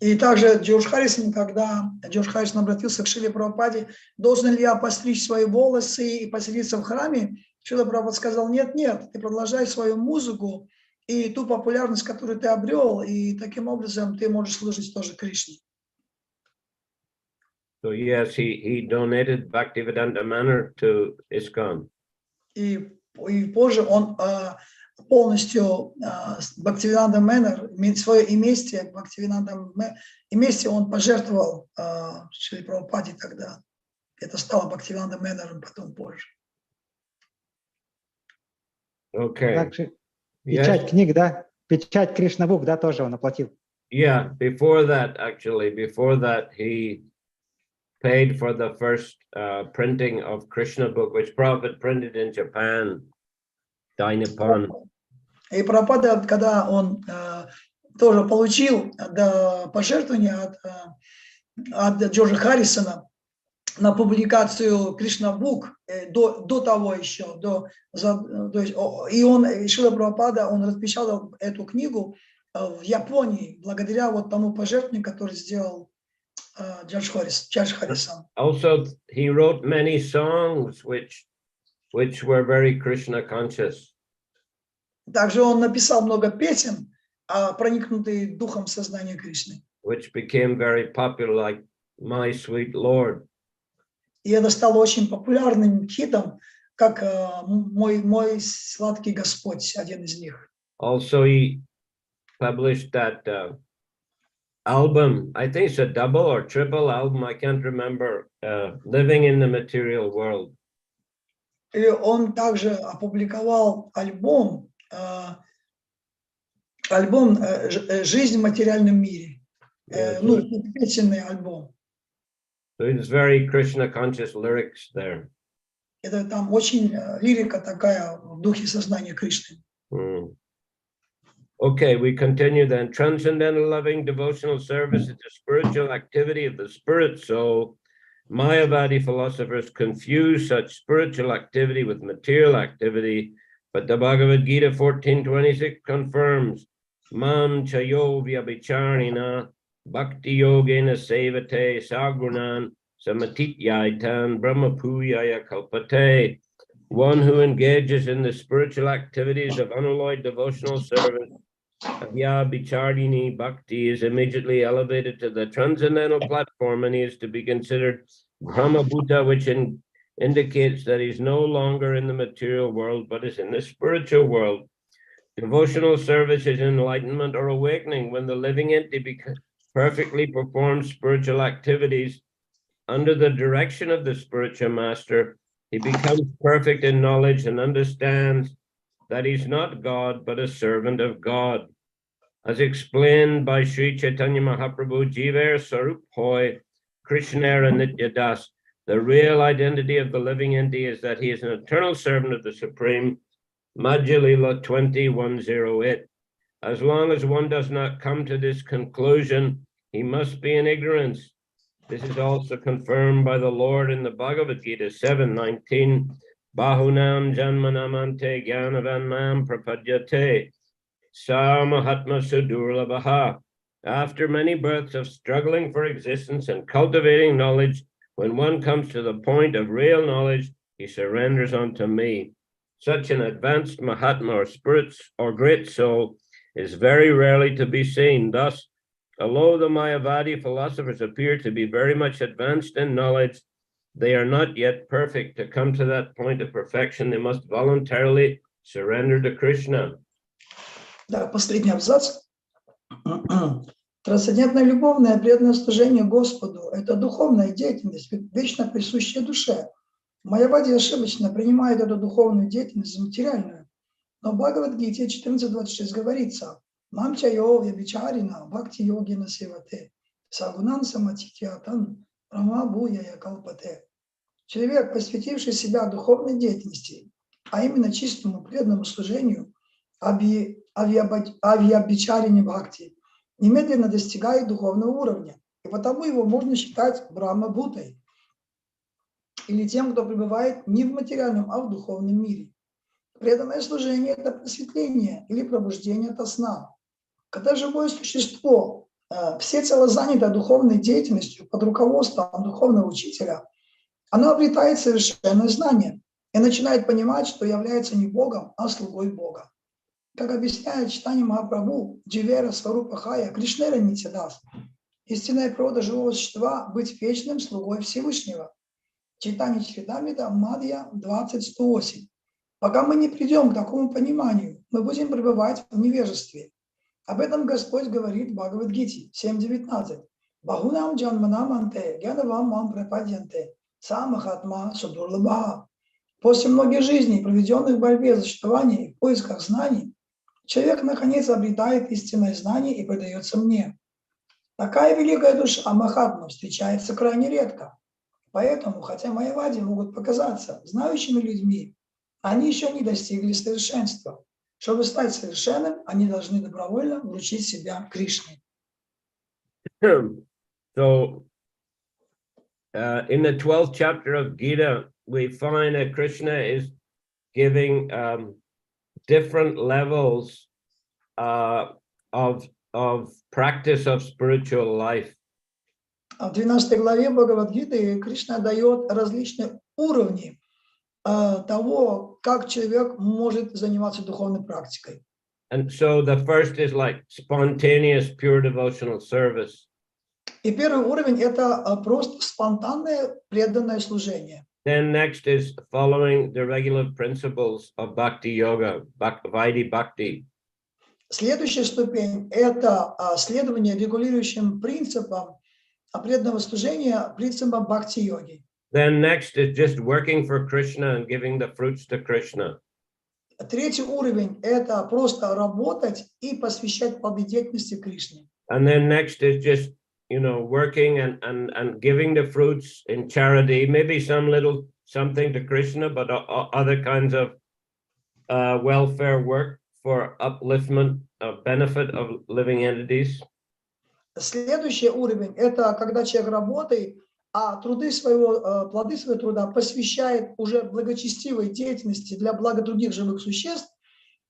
И также Джордж Харрисон, когда Джордж Харрисон обратился к Шриле Прабхупаде, должен ли я постричь свои волосы и поселиться в храме, Шрила Прабхупада сказал, нет, ты продолжай свою музыку и ту популярность, которую ты обрел, и таким образом ты можешь служить тоже Кришне. So yes, he donated Bhaktivedanta Manor to ISKCON. И позже он полностью Бхактивиданта Мэннер, свое имение, Бхактивиданта имение он пожертвовал Шри Прабхупаде тогда. Это стало Бхактивиданта Мэннером потом позже. Okay. Также печать книг, да? Печать Кришна Book, да, тоже он оплатил. Yeah, before that, he paid for the first printing of Krishna book, which Prabhupada printed in Japan, Dainipan. И Прабхупада, когда он тоже получил пожертвование от Джорджа Харрисона на публикацию Кришна Бук до того еще, и он, Шрила Прабхупада, он распечатал эту книгу в Японии благодаря вот тому пожертвованию, которое сделал Джордж Харрисон. Also, he wrote many songs which were very Krishna conscious. Также он написал много песен, проникнутые духом сознания Кришны. which became very popular, like My Sweet Lord. И это стало очень популярным хитом, как мой сладкий Господь, один из них. Also, he published that album, I think it's a double or triple album, I can't remember, Living in the Material World. И он также опубликовал альбом «Жизнь в материальном мире». Ну, песенный альбом. So it's very Krishna conscious lyrics there. Это там очень лирика такая в духе сознания Кришны. Okay, we continue then. Transcendental loving devotional service is the spiritual activity of the spirit soul. Mayavadi philosophers confuse such spiritual activity with material activity, but the Bhagavad Gita 14:26 confirms Mam chayo vyabhicharina bhakti yogena sevate sagunan samatityaitan brahmapuyaya kalpate. One who engages in the spiritual activities of unalloyed devotional service, Vyabhicharini Bhakti, is immediately elevated to the transcendental platform, and he is to be considered Brahmabhuta, which indicates that he's no longer in the material world, but is in the spiritual world. Devotional service is enlightenment or awakening when the living entity perfectly performs spiritual activities under the direction of the spiritual master. He becomes perfect in knowledge and understands that he's not God, but a servant of God. As explained by Shri Chайтанья Mahaprabhu, Jiver Sarup Hoy, Krishnera Nityadas, the real identity of the living entity is that he is an eternal servant of the Supreme, Madhya Lila 20:108. As long as one does not come to this conclusion, he must be in ignorance. This is also confirmed by the Lord in the Bhagavad Gita 7:19. Bahunam janmanamante gyanavanam prapadyate sa mahatma sudurlabhaha. After many births of struggling for existence and cultivating knowledge, when one comes to the point of real knowledge, he surrenders unto me. Such an advanced Mahatma or spirit or great soul is very rarely to be seen. Thus, although the Mayavadi philosophers appear to be very much advanced in knowledge, they are not yet perfect. To come to that point of perfection, they must voluntarily surrender to Krishna. Да, последний абзац. Трансцендентное любовное преданное служение Господу – это духовная деятельность, вечно присущая душе. Майявади ошибочно принимает эту духовную деятельность за материальную. Но в Бхагавад-гите 14:26 говорится: «Мам чайо вябичарина бхакти йогина севате сагунан саматитьятан прамабуяя калпате». Человек, посвятивший себя духовной деятельности, а именно чистому преданному служению, авьябичарине бхакти, немедленно достигает духовного уровня, и потому его можно считать брахма-бхутой, или тем, кто пребывает не в материальном, а в духовном мире. Преданное служение – это просветление или пробуждение ото сна. Когда живое существо всецело занято духовной деятельностью под руководством духовного учителя, оно обретает совершенное знание и начинает понимать, что является не Богом, а слугой Бога. Как объясняет Чайтанья Махапрабху, Дживера Сварупа Хая, Кришнера Нитядас, истинная природа живого существа – быть вечным слугой Всевышнего. Чайтанья Чаритамрита, Мадья 20:108. Пока мы не придем к такому пониманию, мы будем пребывать в невежестве. Об этом Господь говорит в Бхагавад-гите 7:19. Бахунам джанманам анте гьянавам мам прападьянте са махатма судурлабха. После многих жизней, проведенных в борьбе за существование и в поисках знаний, человек наконец обретает истинное знание и предается мне. Такая великая душа Махатма встречается крайне редко. Поэтому, хотя майявади могут показаться знающими людьми, они еще не достигли совершенства. Чтобы стать совершенным, они должны добровольно вручить себя Кришне. So, in the 12th chapter of Gita, we find that Krishna is giving different levels of practice of spiritual life. В 12 главе Бхагавад-гиты Кришна дает различные уровни того, как человек может заниматься духовной практикой. And so the first is like spontaneous, pure devotional service. И первый уровень – это просто спонтанное преданное служение. Then next is following the regular principles of bhakti yoga, Vaidhi bhakti. Следующая ступень – это следование регулирующим принципам преданного служения, принципам бхакти-йоги. Then next is just working for Krishna and giving the fruits to Krishna. Третий уровень – это просто работать и посвящать плоды деятельности Кришне. And then next is just, working and giving the fruits in charity, maybe some little something to Krishna, but other kinds of welfare work for upliftment of benefit of living entities. Следующий уровень – это когда человек работает, а плоды своего труда посвящает уже благочестивой деятельности для блага других живых существ,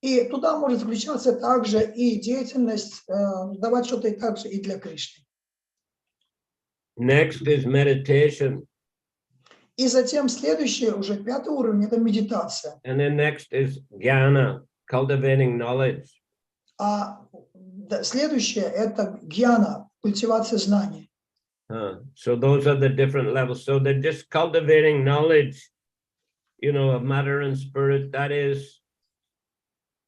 и туда может включаться также и деятельность, давать что-то и также и для Кришны. Next is meditation. И затем следующий, уже пятый уровень – это медитация. And then next is jnana, cultivating knowledge. А следующее – это гьяна, культивация знаний. So those are the different levels. So they're just cultivating knowledge, of matter and spirit. That is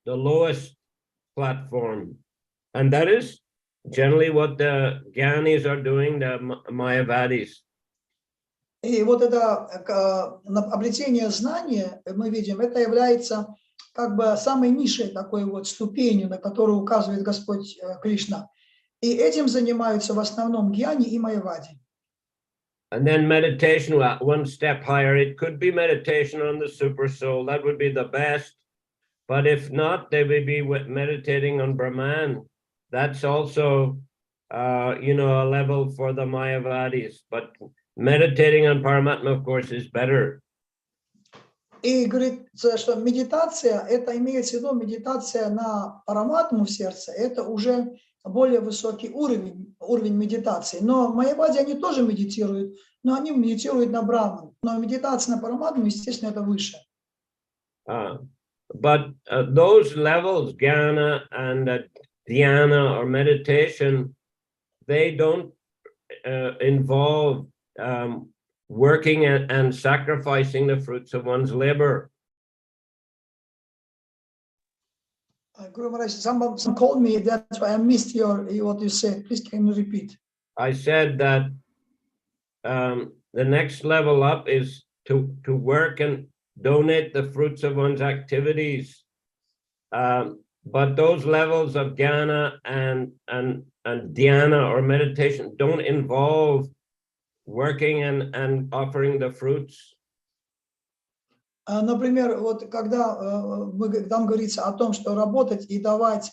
the lowest platform. And that is generally what the Gyanis are doing, the Mayavadis. И вот это обретение знания, мы видим, это является как бы самой низшей такой вот ступенью, на которую указывает Господь Кришна. И этим занимаются в основном гьяни и майявади. And then meditation, one step higher, it could be meditation on the super soul. That would be the best. But if not, they would be meditating on Brahman. That's also, a level for the Mayavadis. But meditating on Paramatma, of course, is better. И говорится, что медитация, это имеется в виду медитация на параматму в сердце, это уже более высокий уровень медитации. Но майявади, они тоже медитируют, но они медитируют на Брахман. Но медитация на параматму, естественно, это выше. But those levels, jnana and dhyana or meditation, they don't involve working and sacrificing the fruits of one's labor. Guru Maharaj, someone called me, that's why I missed what you said. Please can you repeat? I said that the next level up is to work and donate the fruits of one's activities. But those levels of jnana and dhyana or meditation don't involve working and offering the fruits. Например, вот когда там говорится о том, что работать и давать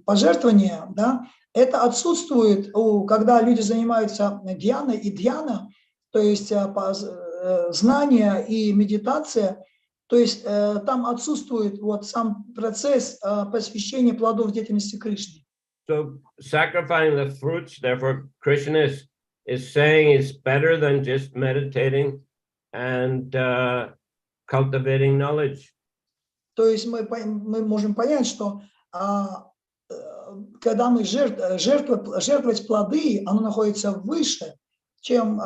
пожертвования, да, это отсутствует, когда люди занимаются гьяной и дьяна, то есть знания и медитация, то есть там отсутствует вот сам процесс посвящения плодов деятельности Кришны. So sacrificing the fruits, therefore, Krishna is saying is better than just meditating and cultivating knowledge. То есть мы можем понять, что когда мы жертвовать плоды, оно находится выше, чем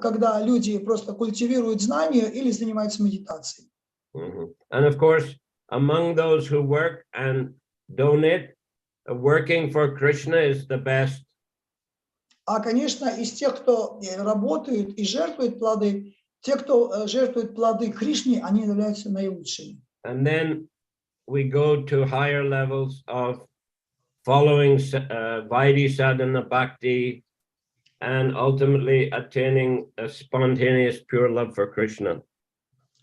когда люди просто культивируют знания или занимаются медитацией. And of course, among those who work and donate, working for Krishna is the best. А, конечно, из тех, кто работают и жертвуют плоды, те, кто жертвует плоды Кришне, они являются наилучшими. And then we go to higher levels of following Vaidhi sadhana bhakti and ultimately attaining a spontaneous pure love for Krishna.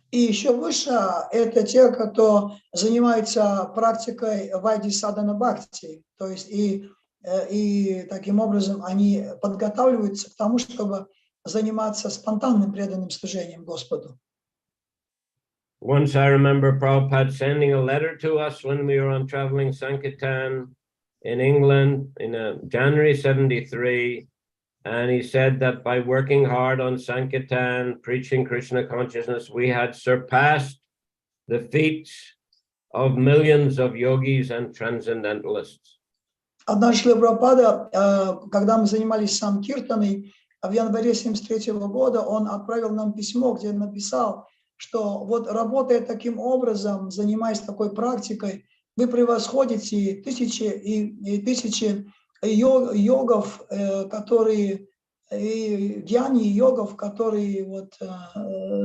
И еще выше это те, кто занимается практикой Вайди Садана Бхакти, то есть и таким образом они подготавливаются к тому, чтобы заниматься спонтанным преданным служением Господу. Once I remember Prabhupada sending a letter to us when we were on traveling Sankirtan in England in January 73. And he said that by working hard on Sankirtan, preaching Krishna consciousness, we had surpassed the feats of millions of yogis and transcendentalists. Однажды Шрила Прабхупада, когда мы занимались Санкиртаной, в январе 1973 года он отправил нам письмо, где он написал, что вот работая таким образом, занимаясь такой практикой, вы превосходите тысячи и тысячи йогов, которые, гьяни йогов, которые вот,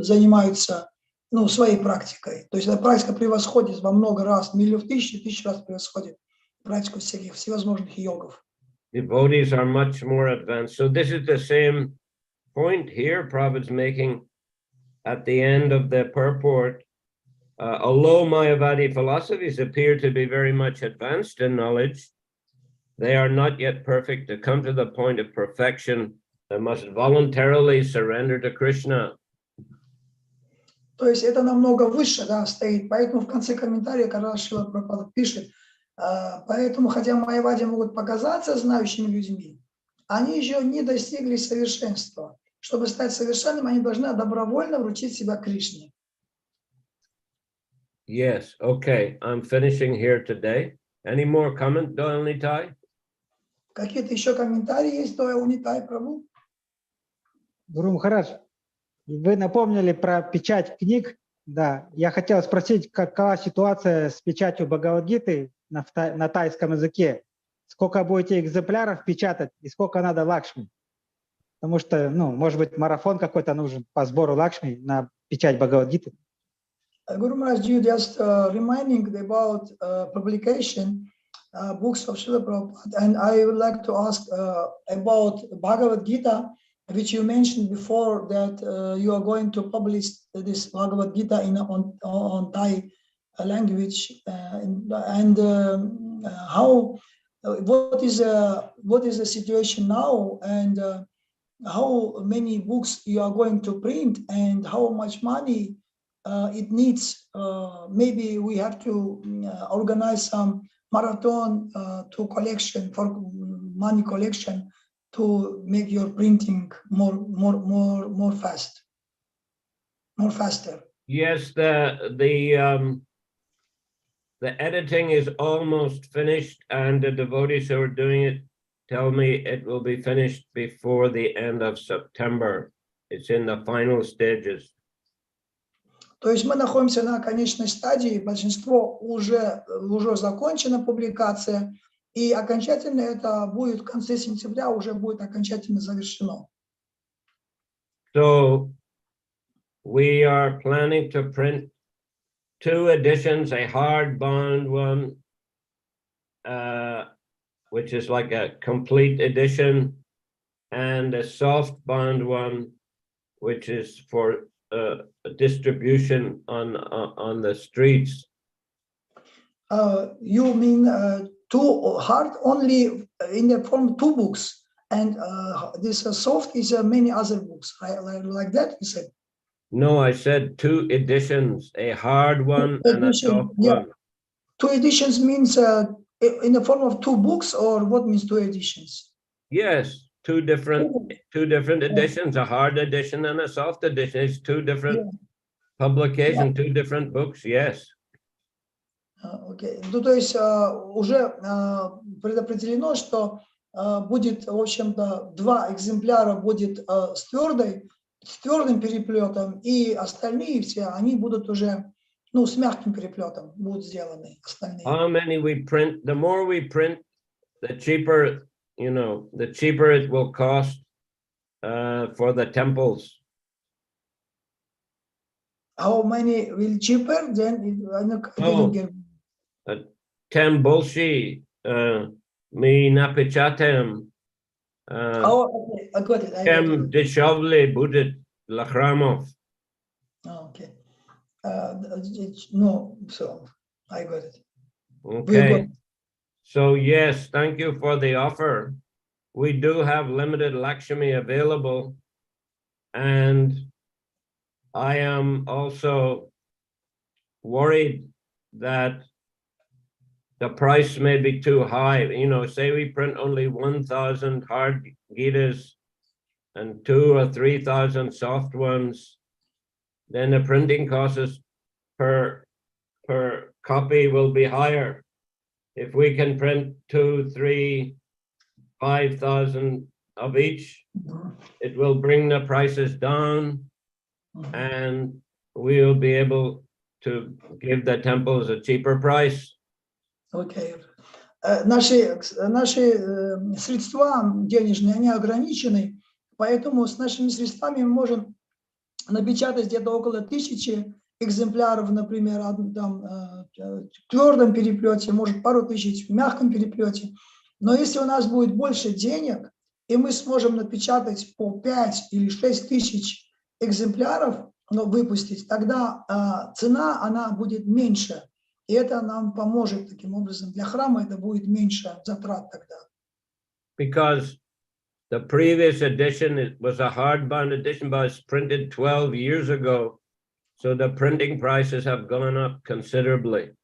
занимаются своей практикой. То есть эта практика превосходит во много раз, миллионов, тысяч раз превосходит практику всевозможных йогов. Devotees are much more advanced. So this is the same point here Prabhupada's making at the end of the purport. Although Mayavadi philosophies appear to be very much advanced in knowledge, they are not yet perfect. To come to the point of perfection, they must voluntarily surrender to Krishna. То есть это намного выше, да, стоит. Поэтому в конце комментария, когда Шрила Прабхупада пишет, поэтому, хотя майявади могут показаться знающими людьми, они еще не достигли совершенства. Чтобы стать совершенным, они должны добровольно вручить себя Кришне. Yes, okay. I'm finishing here today. Any more comment, Doyle Nitai? Какие-то еще комментарии есть, Дойл Нитай, Прабху? Гуру Махарадж, вы напомнили про печать книг. Да, я хотел спросить, какова ситуация с печатью Бхагавад-гиты на тайском языке? Сколько будете экземпляров печатать и сколько надо Лакшми? Потому что, может быть, марафон какой-то нужен по сбору Лакшми на печать Бхагавад-гиты. Guru Maharaj, you just reminding about publication books of Srila Prabhupada, and I would like to ask about Bhagavad Gita, which you mentioned before that you are going to publish this Bhagavad Gita on Thai language, and how what is the situation now, and how many books you are going to print, and how much money it needs. Maybe we have to organize some marathon to collection for money collection to make your printing more faster. Yes, the editing is almost finished, and the devotees who are doing it tell me it will be finished before the end of September. It's in the final stages. То есть мы находимся на конечной стадии, большинство уже закончена публикация, и окончательно это будет в конце сентября, уже будет окончательно завершено. So we are planning to print 2 editions, a hardbound one, which is like a complete edition, and a softbound one, which is for distribution on the streets. You mean 2 hard only in the form 2 books, and this soft is many other books, like that you said? No, I said 2 editions, a hard one and a soft one. 2 editions means in the form of 2 books, or what means 2 editions? Yes, two different editions, a hard edition and a soft edition. It's 2 different publications, 2 different books, yes. Okay. То есть уже предопределено, что будет, в общем-то, 2 экземпляра будет с твердым переплетом, и остальные все, они будут уже, с мягким переплетом будут сделаны остальные. How many we print? The more we print, the cheaper, the cheaper it will cost for the temples. How many will cheaper? Then I didn't get. Tem bolshi mi napichatem. Okay, I got it. Tem deshavle budet lachramov. Okay. No, so I got it. Okay. So yes, thank you for the offer. We do have limited Lakshmi available, and I am also worried that the price may be too high. Say we print only 1,000 hard Gitas and 2,000 or 3,000 soft ones, then the printing cost is per copy will be higher. If we can print 2, 3, 5,000 of each, it will bring the prices down, and we'll be able to give the temples a cheaper price. Okay. Наши средства денежные, они ограничены, поэтому с нашими средствами мы можем напечатать где-то около 1000 экземпляров, например, там, в твердом переплете, может пару тысяч в мягком переплете. Но если у нас будет больше денег, и мы сможем напечатать по 5 или 6 тысяч экземпляров, но выпустить, тогда цена, она будет меньше. И это нам поможет таким образом. Для храма это будет меньше затрат тогда. Because the previous edition, it was a hardbound edition, but it's printed 12 years ago. So the printing prices have gone up considerably.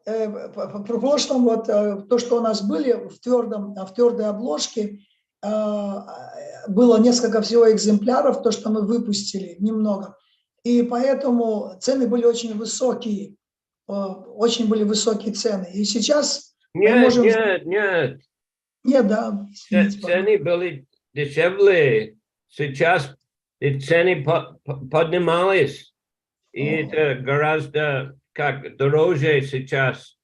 В прошлом вот то, что у нас были в твердой обложке, было несколько всего экземпляров, то, что мы выпустили, немного. И поэтому цены были очень высокие цены. И сейчас мы можем... Нет, да. Цены были дешевле. Сейчас цены поднимались. И это гораздо дороже сейчас.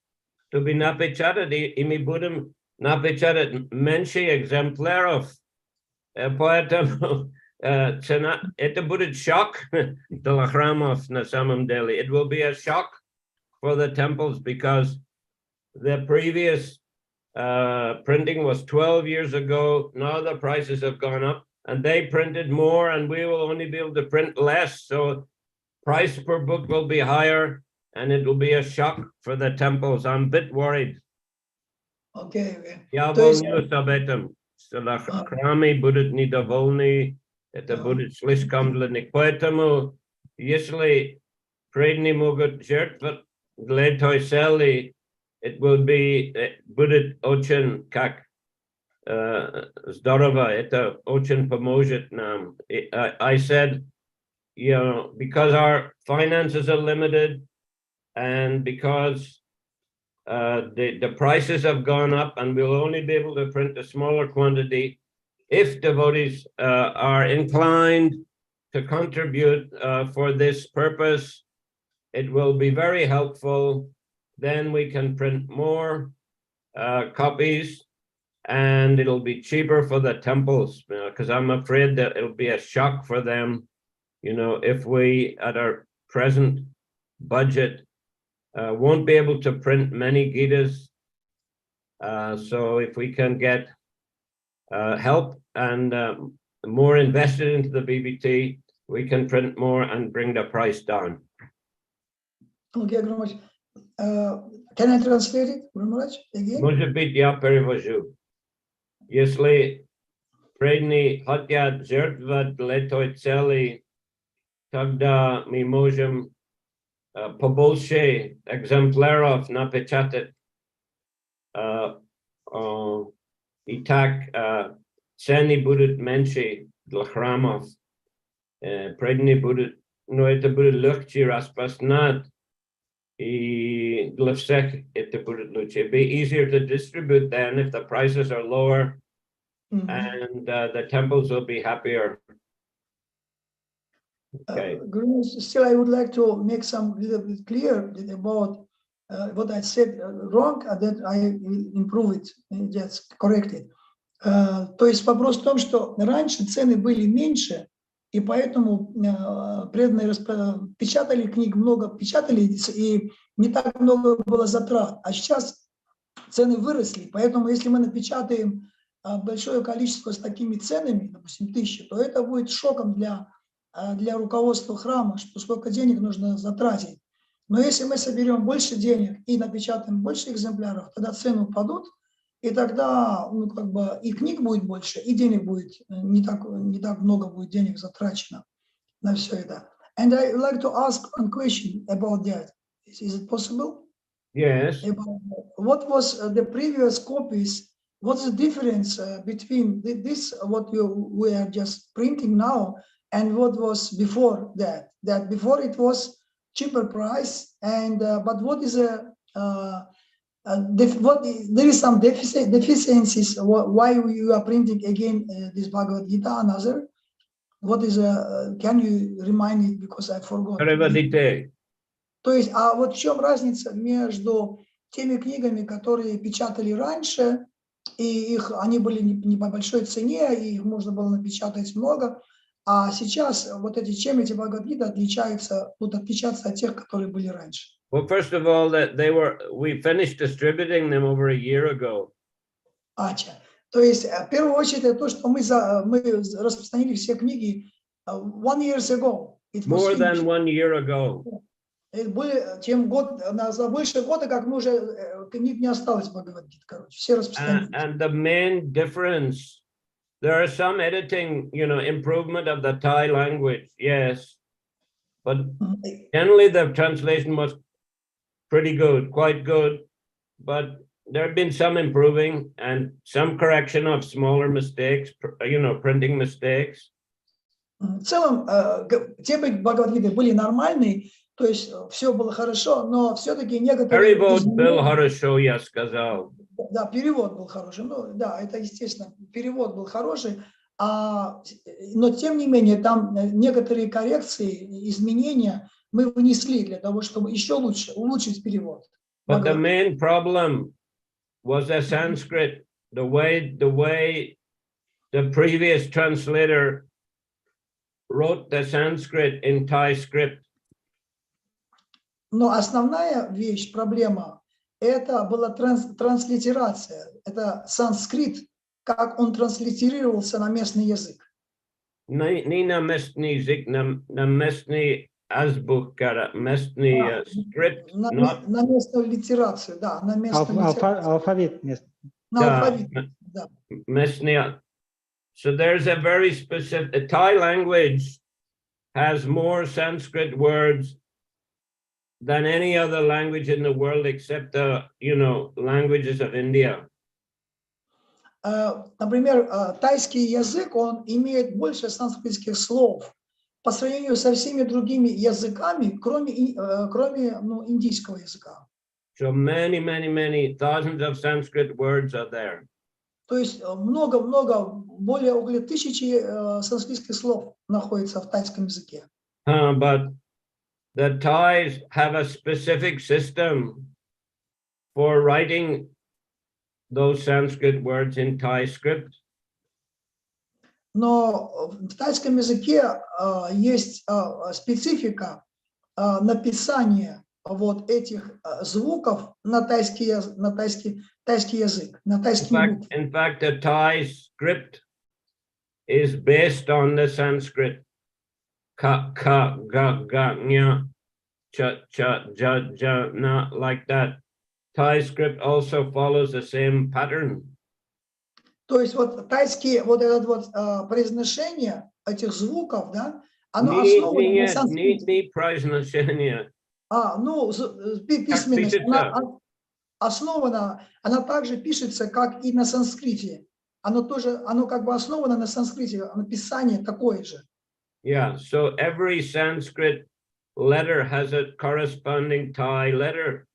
Чтобы напечатать, и мы будем напечатать меньше экземпляров. Поэтому цена, это будет шок для храмов на самом деле. It will be a shock for the temples because the previous printing was 12 years ago. Now the prices have gone up and they printed more and we will only be able to print less. So price per book will be higher and it will be a shock for the temples. I'm a bit worried. Okay. Я волнуюсь об этом. Храмы будут недовольны. Это будет слишком для них. Поэтому, если преданные могут жертвовать для той цели, будет очень здорово. Это очень поможет нам. I said, because our finances are limited and because the prices have gone up and we'll only be able to print a smaller quantity. If devotees are inclined to contribute for this purpose, it will be very helpful. Then we can print more copies and it'll be cheaper for the temples, because I'm afraid that it'll be a shock for them, if we, at our present budget, won't be able to print many Gitas. So if we can get help and more invested into the BBT, we can print more and bring the price down. Okay, Guru Maharaj. Can I translate it, Guru Maharaj, again? Может быть, я перевожу. Если преданные хотят жертвовать для той цели, тогда мы можем побольше экземпляров напечатать. И так цены будут меньше для храмов. Преданные будут, но это будет легче распространять. И для всех это будет лучше. It'll be easier to distribute then if the prices are lower, and the temples will be happier. Okay. Guru, still I would like to make some little bit clear about what I said wrong, that I will improve it, just correct it. То есть вопрос в том, что раньше цены были меньше, и поэтому преданные печатали книг, много печатали, и не так много было затрат. А сейчас цены выросли, поэтому если мы напечатаем большое количество с такими ценами, допустим, 1000, то это будет шоком для руководства храма, что сколько денег нужно затратить. Но если мы соберем больше денег и напечатаем больше экземпляров, тогда цены упадут, и тогда и книг будет больше, и денег будет не так много будет денег затрачено на все это. And I would like to ask one question about that. Is it possible? Yes. What was the previous copies? What's the difference between this, what we are just printing now, and what was before that? That before it was cheaper price, and but what is there is some deficiencies. Why you are printing again this Bhagavad Gita, another? What is can you remind me, because I forgot? То есть, а вот в чем разница между теми книгами, которые печатали раньше, и они были не по большой цене, и их можно было напечатать много, а сейчас вот чем эти Бхагавад-гиты будут отличаться от тех, которые были раньше? Well, first of all, we finished distributing them over a year ago. То есть, в первую очередь, это то, что мы распространили все книги 1 year ago. More than 1 year ago. Чем больше года, как мы уже книг не осталось, Бхагавад-гит, короче, все распространили. And the main difference, there are some editing, improvement of the Thai language, yes, but generally the translation was pretty good, quite good, but there have been some improving and some correction of smaller mistakes, printing mistakes. В целом, те Бхагавад-гиты были нормальные, то есть все было хорошо, но все-таки некоторые... Перевод был хорошо, я сказал. Да, перевод был хороший, да, это естественно, перевод был хороший, но тем не менее там некоторые коррекции, изменения мы внесли для того, чтобы еще лучше улучшить перевод. But the main problem was the Sanskrit, the way the previous translator wrote the Sanskrit in Thai script. Но основная проблема, это была транслитерация, это санскрит, как он транслитерировался на местный язык. Не на местный язык, на местный азбука, местный скрипт. На местную литерацию, да, на местную литерацию. Алфавит местный. На алфавит, да. Местный. So there's a very specific, the Thai language has more Sanskrit words than any other language in the world except the, languages of India. Например, тайский язык, он имеет больше санскритских слов по сравнению со всеми другими языками, кроме индийского языка. So many thousands of Sanskrit words are there. То есть более около 1000 санскритских слов находится в тайском языке. But the Thais have a specific system for writing those Sanskrit words in Thai script. Но в тайском языке есть специфика написания вот этих звуков на тайский язык, на тайский буквы. In fact, the Thai script is based on the Sanskrit. Ka, ga, ga, nya, cha, cha, ja, ja, na, like that. Thai script also follows the same pattern. То есть вот тайские, вот это вот произношение этих звуков, да, оно основано на санскрите. Не произношение. Письменность, она основана, она также пишется, как и на санскрите. Оно как бы основано на санскрите, написание такое же. Yeah, so every Sanskrit letter has a corresponding Thai letter.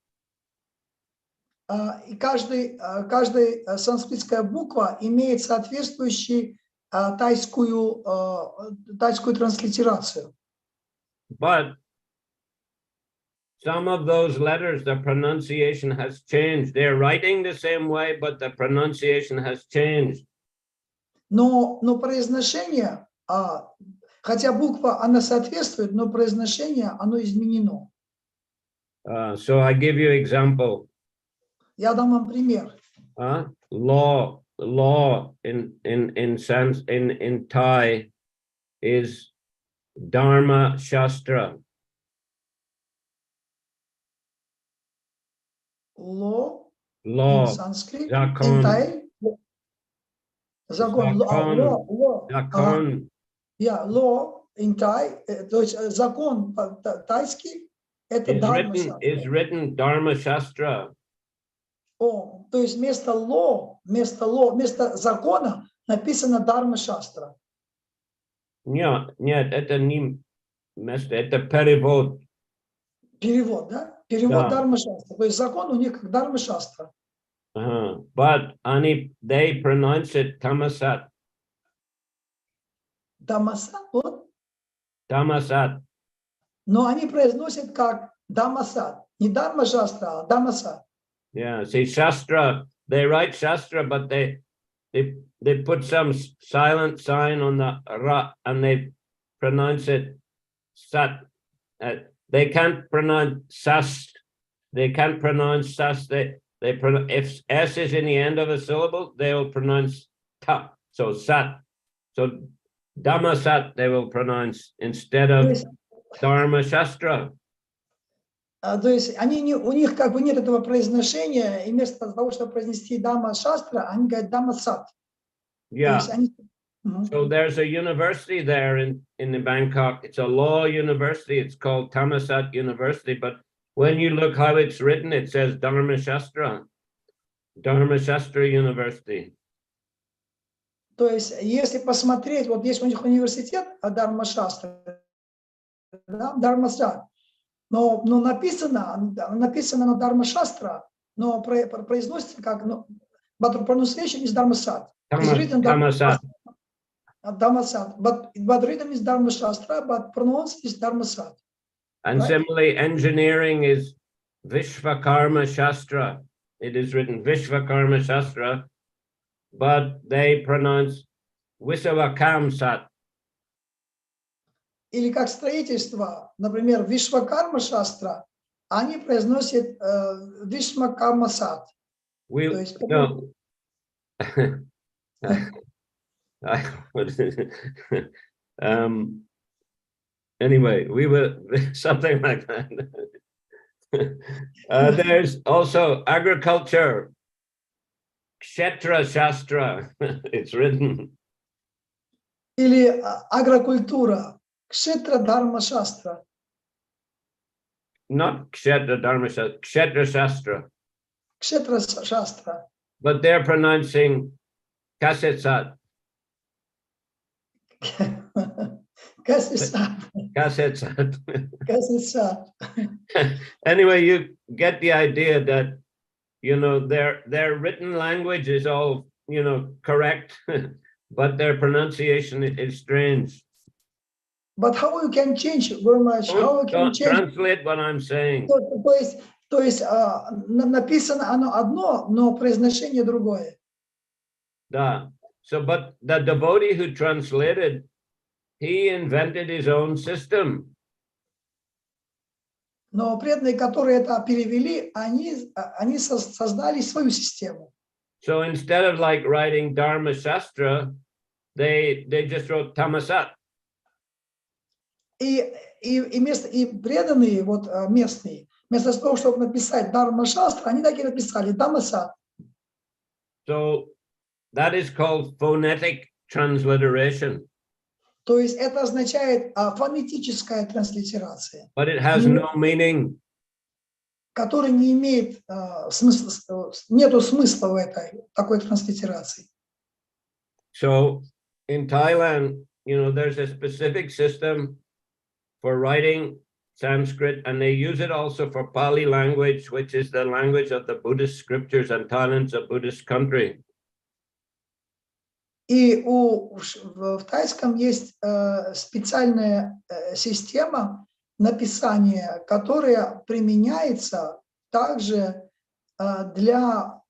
И каждая санскритская буква имеет соответствующую тайскую транслитерацию. But some of those letters, the pronunciation has changed. They're writing the same way, but the pronunciation has changed. Но произношение, хотя буква, она соответствует, но произношение, оно изменено. So I give you example. Я дам вам пример. Law in Thai is Dharma Shastra. Law. In Sanskrit. Zakon. In Thai. Закон. Закон. Yeah, law in Thai. То есть закон тайский это Dharma Shastra. Is written Dharma Shastra. То есть вместо закона написано Dharma Shastra. Нет, это не место, это перевод. Перевод, да? Перевод Дharma-шастра. То есть закон у них как Dharma-шастра. But they pronounce it tamasat. Дамасат, вот. Tamasat. Но они произносят как Дамасат. Не Dharma-шастра, а Дамасат. Yeah, see, Shastra, they write Shastra, but they put some silent sign on the ra and they pronounce it sat. They can't pronounce sas. They can't pronounce sas. If s is in the end of a syllable, they will pronounce ta. So sat. So Dhamma sat they will pronounce instead of Dharma Shastra. То есть у них как бы нет этого произношения, и вместо того, чтобы произнести Дhamma-шастра, они говорят Dhamma-сат. Yeah. So there's a university there in Bangkok. It's a law university. It's called Thammasat University. But when you look how it's written, it says Dharma Shastra University. То есть, если посмотреть, вот есть у них университет Дharma-шастра, Dharma-сат, но написано на Dharma-шастра, но произносится как, but pronunciation is Dharma-сat. It's written Dhammasat. Dhammasat, but written is Dharma-shastra, but pronounced is Dharma-sat. And similarly, engineering is Vishvakarma Shastra. It is written Vishvakarma Shastra, but they pronounce Visavakam Sat. Или как строительство, например, Вишвакарма-шастра, они произносят Вишвакарма-сат. No. Anyway, we were something like that. There's also agriculture, Kshetra Shastra. It's written. Или агрокультура, Kshetra Dharma Shastra. Not Kshetra Dharma Shastra, Kshetra Shastra. Kshetra Shastra. But they're pronouncing Kasetsat. Kasetsat. Anyway, you get the idea that, their written language is all, correct, but their pronunciation is strange. But how you can change very much? How you can change? Translate what I'm saying. То есть написано оно одно, но произношение другое. Да. So, but the devotee who translated, he invented his own system. Но преданные, которые это перевели, они создали свою систему. So instead of like writing Dharma Shastra, they just wrote Tamasat. И преданные, вот местные, вместо того, чтобы написать Dharma Shastra, они так и написали Dhammasat. So that is called phonetic transliteration. То есть это означает фонетическая транслитерация. But it has no meaning. Который не имеет смысла, нету смысла в этой такой транслитерации. So in Thailand, there's a specific system for writing Sanskrit, and they use it also for Pali language, which is the language of the Buddhist scriptures, and Thailand's a Buddhist country. И в тайском есть специальная система написания, которая применяется также для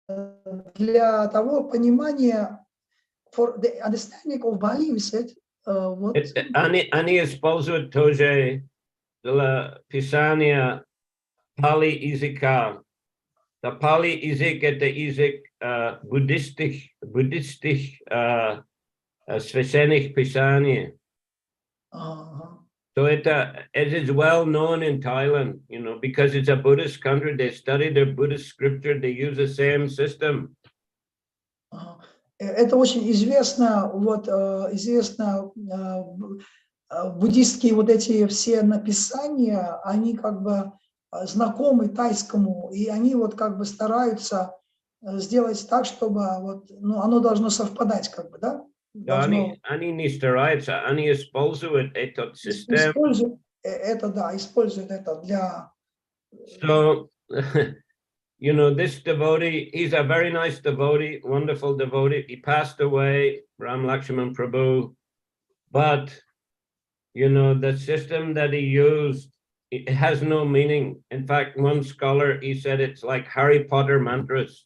того понимания, for the understanding of Bali, we said. Они используют тоже для писания Pali языка. The Pali язык — это язык буддистских священных писаний. So it is well known in Thailand, because it's a Buddhist country. They study their Buddhist scripture. They use the same system. Это очень известно, известно буддистские вот эти все написания, они как бы знакомы тайскому, и они вот как бы стараются сделать так, чтобы оно должно совпадать, как бы, да? Они не стараются, они используют этот систему. это, да, используют это для... So, you know, this devotee, he's a very nice devotee, wonderful devotee. He passed away, Ram Lakshman Prabhu, but, you know, the system that he used, it has no meaning. In fact, one scholar, he said it's like Harry Potter mantras.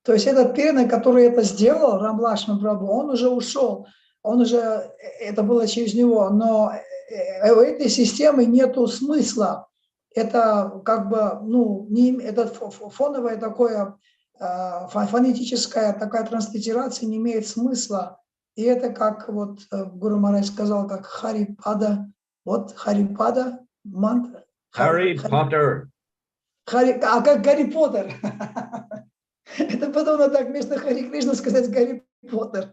То есть этот преданный, который это сделал, Рам Лакшман Прабху, он уже ушел, он уже, это было через него, но у этой системы нету смысла. Это как бы, ну, не, это фоновое такое, фонетическая такая транслитерация не имеет смысла. И это как вот Гуру Махарадж сказал, как Харипада, вот Харипада, мантра. Harry Potter. А как Гарри Поттер. Это подобно так вместо Хари Кришна сказать Гарри Поттер.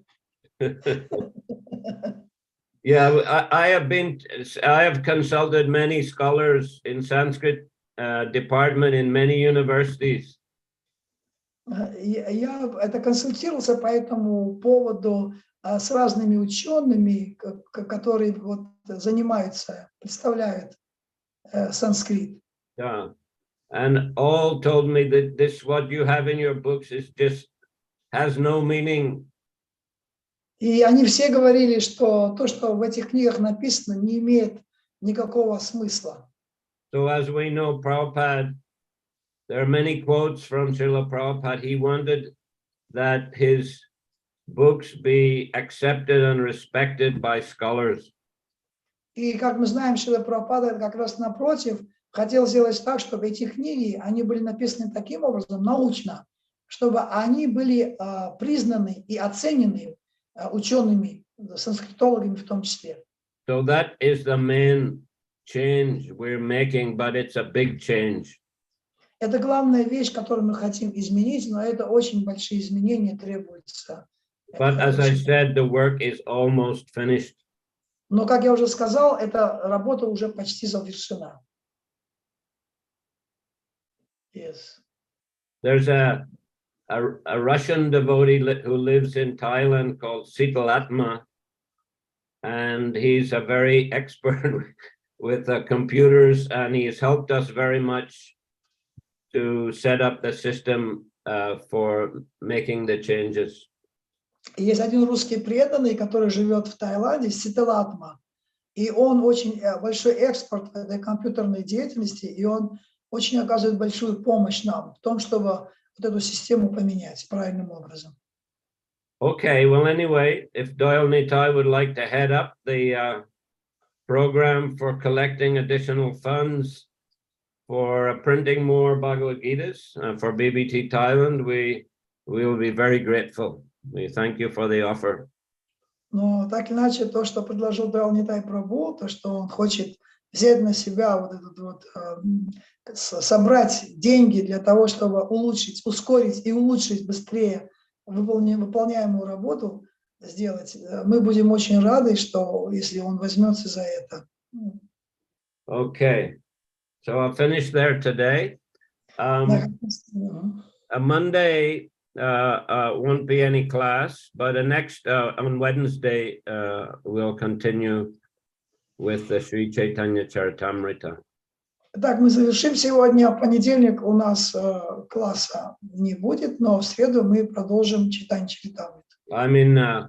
Yeah, I have consulted many scholars in Sanskrit department in many universities. Я это консультировался по этому поводу с разными учеными, которые вот занимаются, представляют санскрит. Yeah. And all told me that this, what you have in your books is just, has no meaning. И они все говорили, что то, что в этих книгах написано, не имеет никакого смысла. So as we know, Prabhupada, there are many quotes from Srila Prabhupada. He wanted that his books be accepted and respected by scholars. И как мы знаем, Шрила Прабхупада как раз напротив, хотел сделать так, чтобы эти книги, они были написаны таким образом, научно, чтобы они были признаны и оценены учеными, санскритологами в том числе. So that is the main change we're making, but it's a big change. Это главная вещь, которую мы хотим изменить, но это очень большие изменения требуются. But as I said, the work is almost finished. Но, как я уже сказал, эта работа уже почти завершена. Yes. There's a Russian devotee who lives in Thailand called Sitalatma, and he's a very expert with computers, and he has helped us very much to set up the system for making the changes. Есть один русский преданный, который живет в Таиланде, Ситалатма, и он очень большой эксперт в этой компьютерной деятельности, и он очень оказывает большую помощь нам в том, чтобы вот эту систему поменять правильным образом. Okay, well, anyway, if Doyle Nitai would like to head up the program for collecting additional funds for printing more Bhagavad Gitas for BBT Thailand, we will be very grateful. We thank you for the offer. Но так или иначе, то, что предложил Дойл Нитай Прабху, то, что он хочет взять на себя вот этот вот, собрать деньги для того, чтобы улучшить, ускорить и улучшить быстрее выполняемую работу, сделать, мы будем очень рады, что если он возьмется за это. Okay, so I'll finish there today. A Monday won't be any class, but next on Wednesday we'll continue with the Shri Chайтанья Чаритамрита. Так, мы завершим сегодня. В понедельник у нас класса не будет, но в среду мы продолжим читание Чаритамриту. I'm in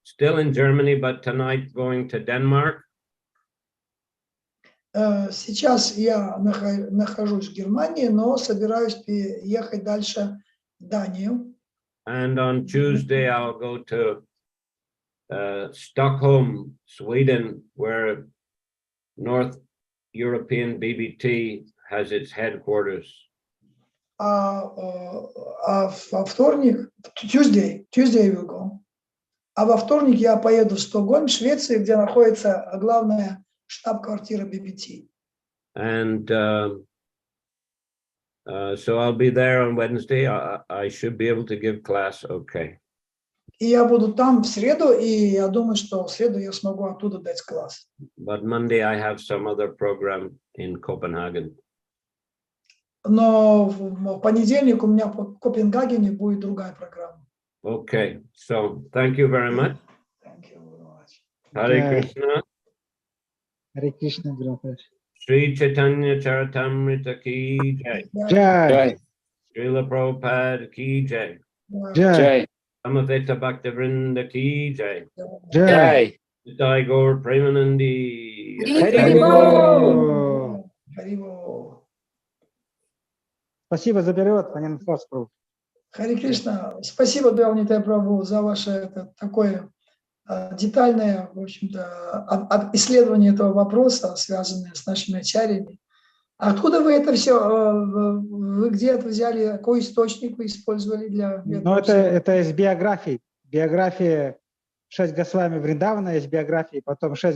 still in Germany, but tonight going to Denmark. Сейчас я нахожусь в Германии, но собираюсь ехать дальше в Данию. And on Tuesday I'll go to Stockholm, Sweden, where North European BBT has its headquarters. Во вторник, Tuesday will go. А во вторник я поеду в Стокгольм, Швеция, где находится главная штаб-квартира BBT. And so I'll be there on Wednesday. I should be able to give class okay. И я буду там в среду, и я думаю, что в среду я смогу оттуда дать класс. But Monday I have some other program in Copenhagen. Но в понедельник у меня в Копенгагене будет другая программа. Okay, so thank you very much. Thank you very much. Hare Krishna. Харе Кришна, Гуру Махарадж. Шри Чайтанья Чаритамрита ки jai. Джай, Srila Prabhupada ki jai. джай, Samaveta Bhaktivinoda ki jai. джай. Jai Gaur Premanandi. Харибол. Харибол. Спасибо за перевод, панин Фосфору. Харе Кришна, спасибо, Бхавнитай Прабху, за ваше такое детальное, в общем-то, исследование этого вопроса, связанное с нашими ачарьями. Откуда вы это все, вы где это взяли, какой источник вы использовали для этого? Ну, это из биографии. Биография 6 Госвами Вриндавана, есть биографии, потом 6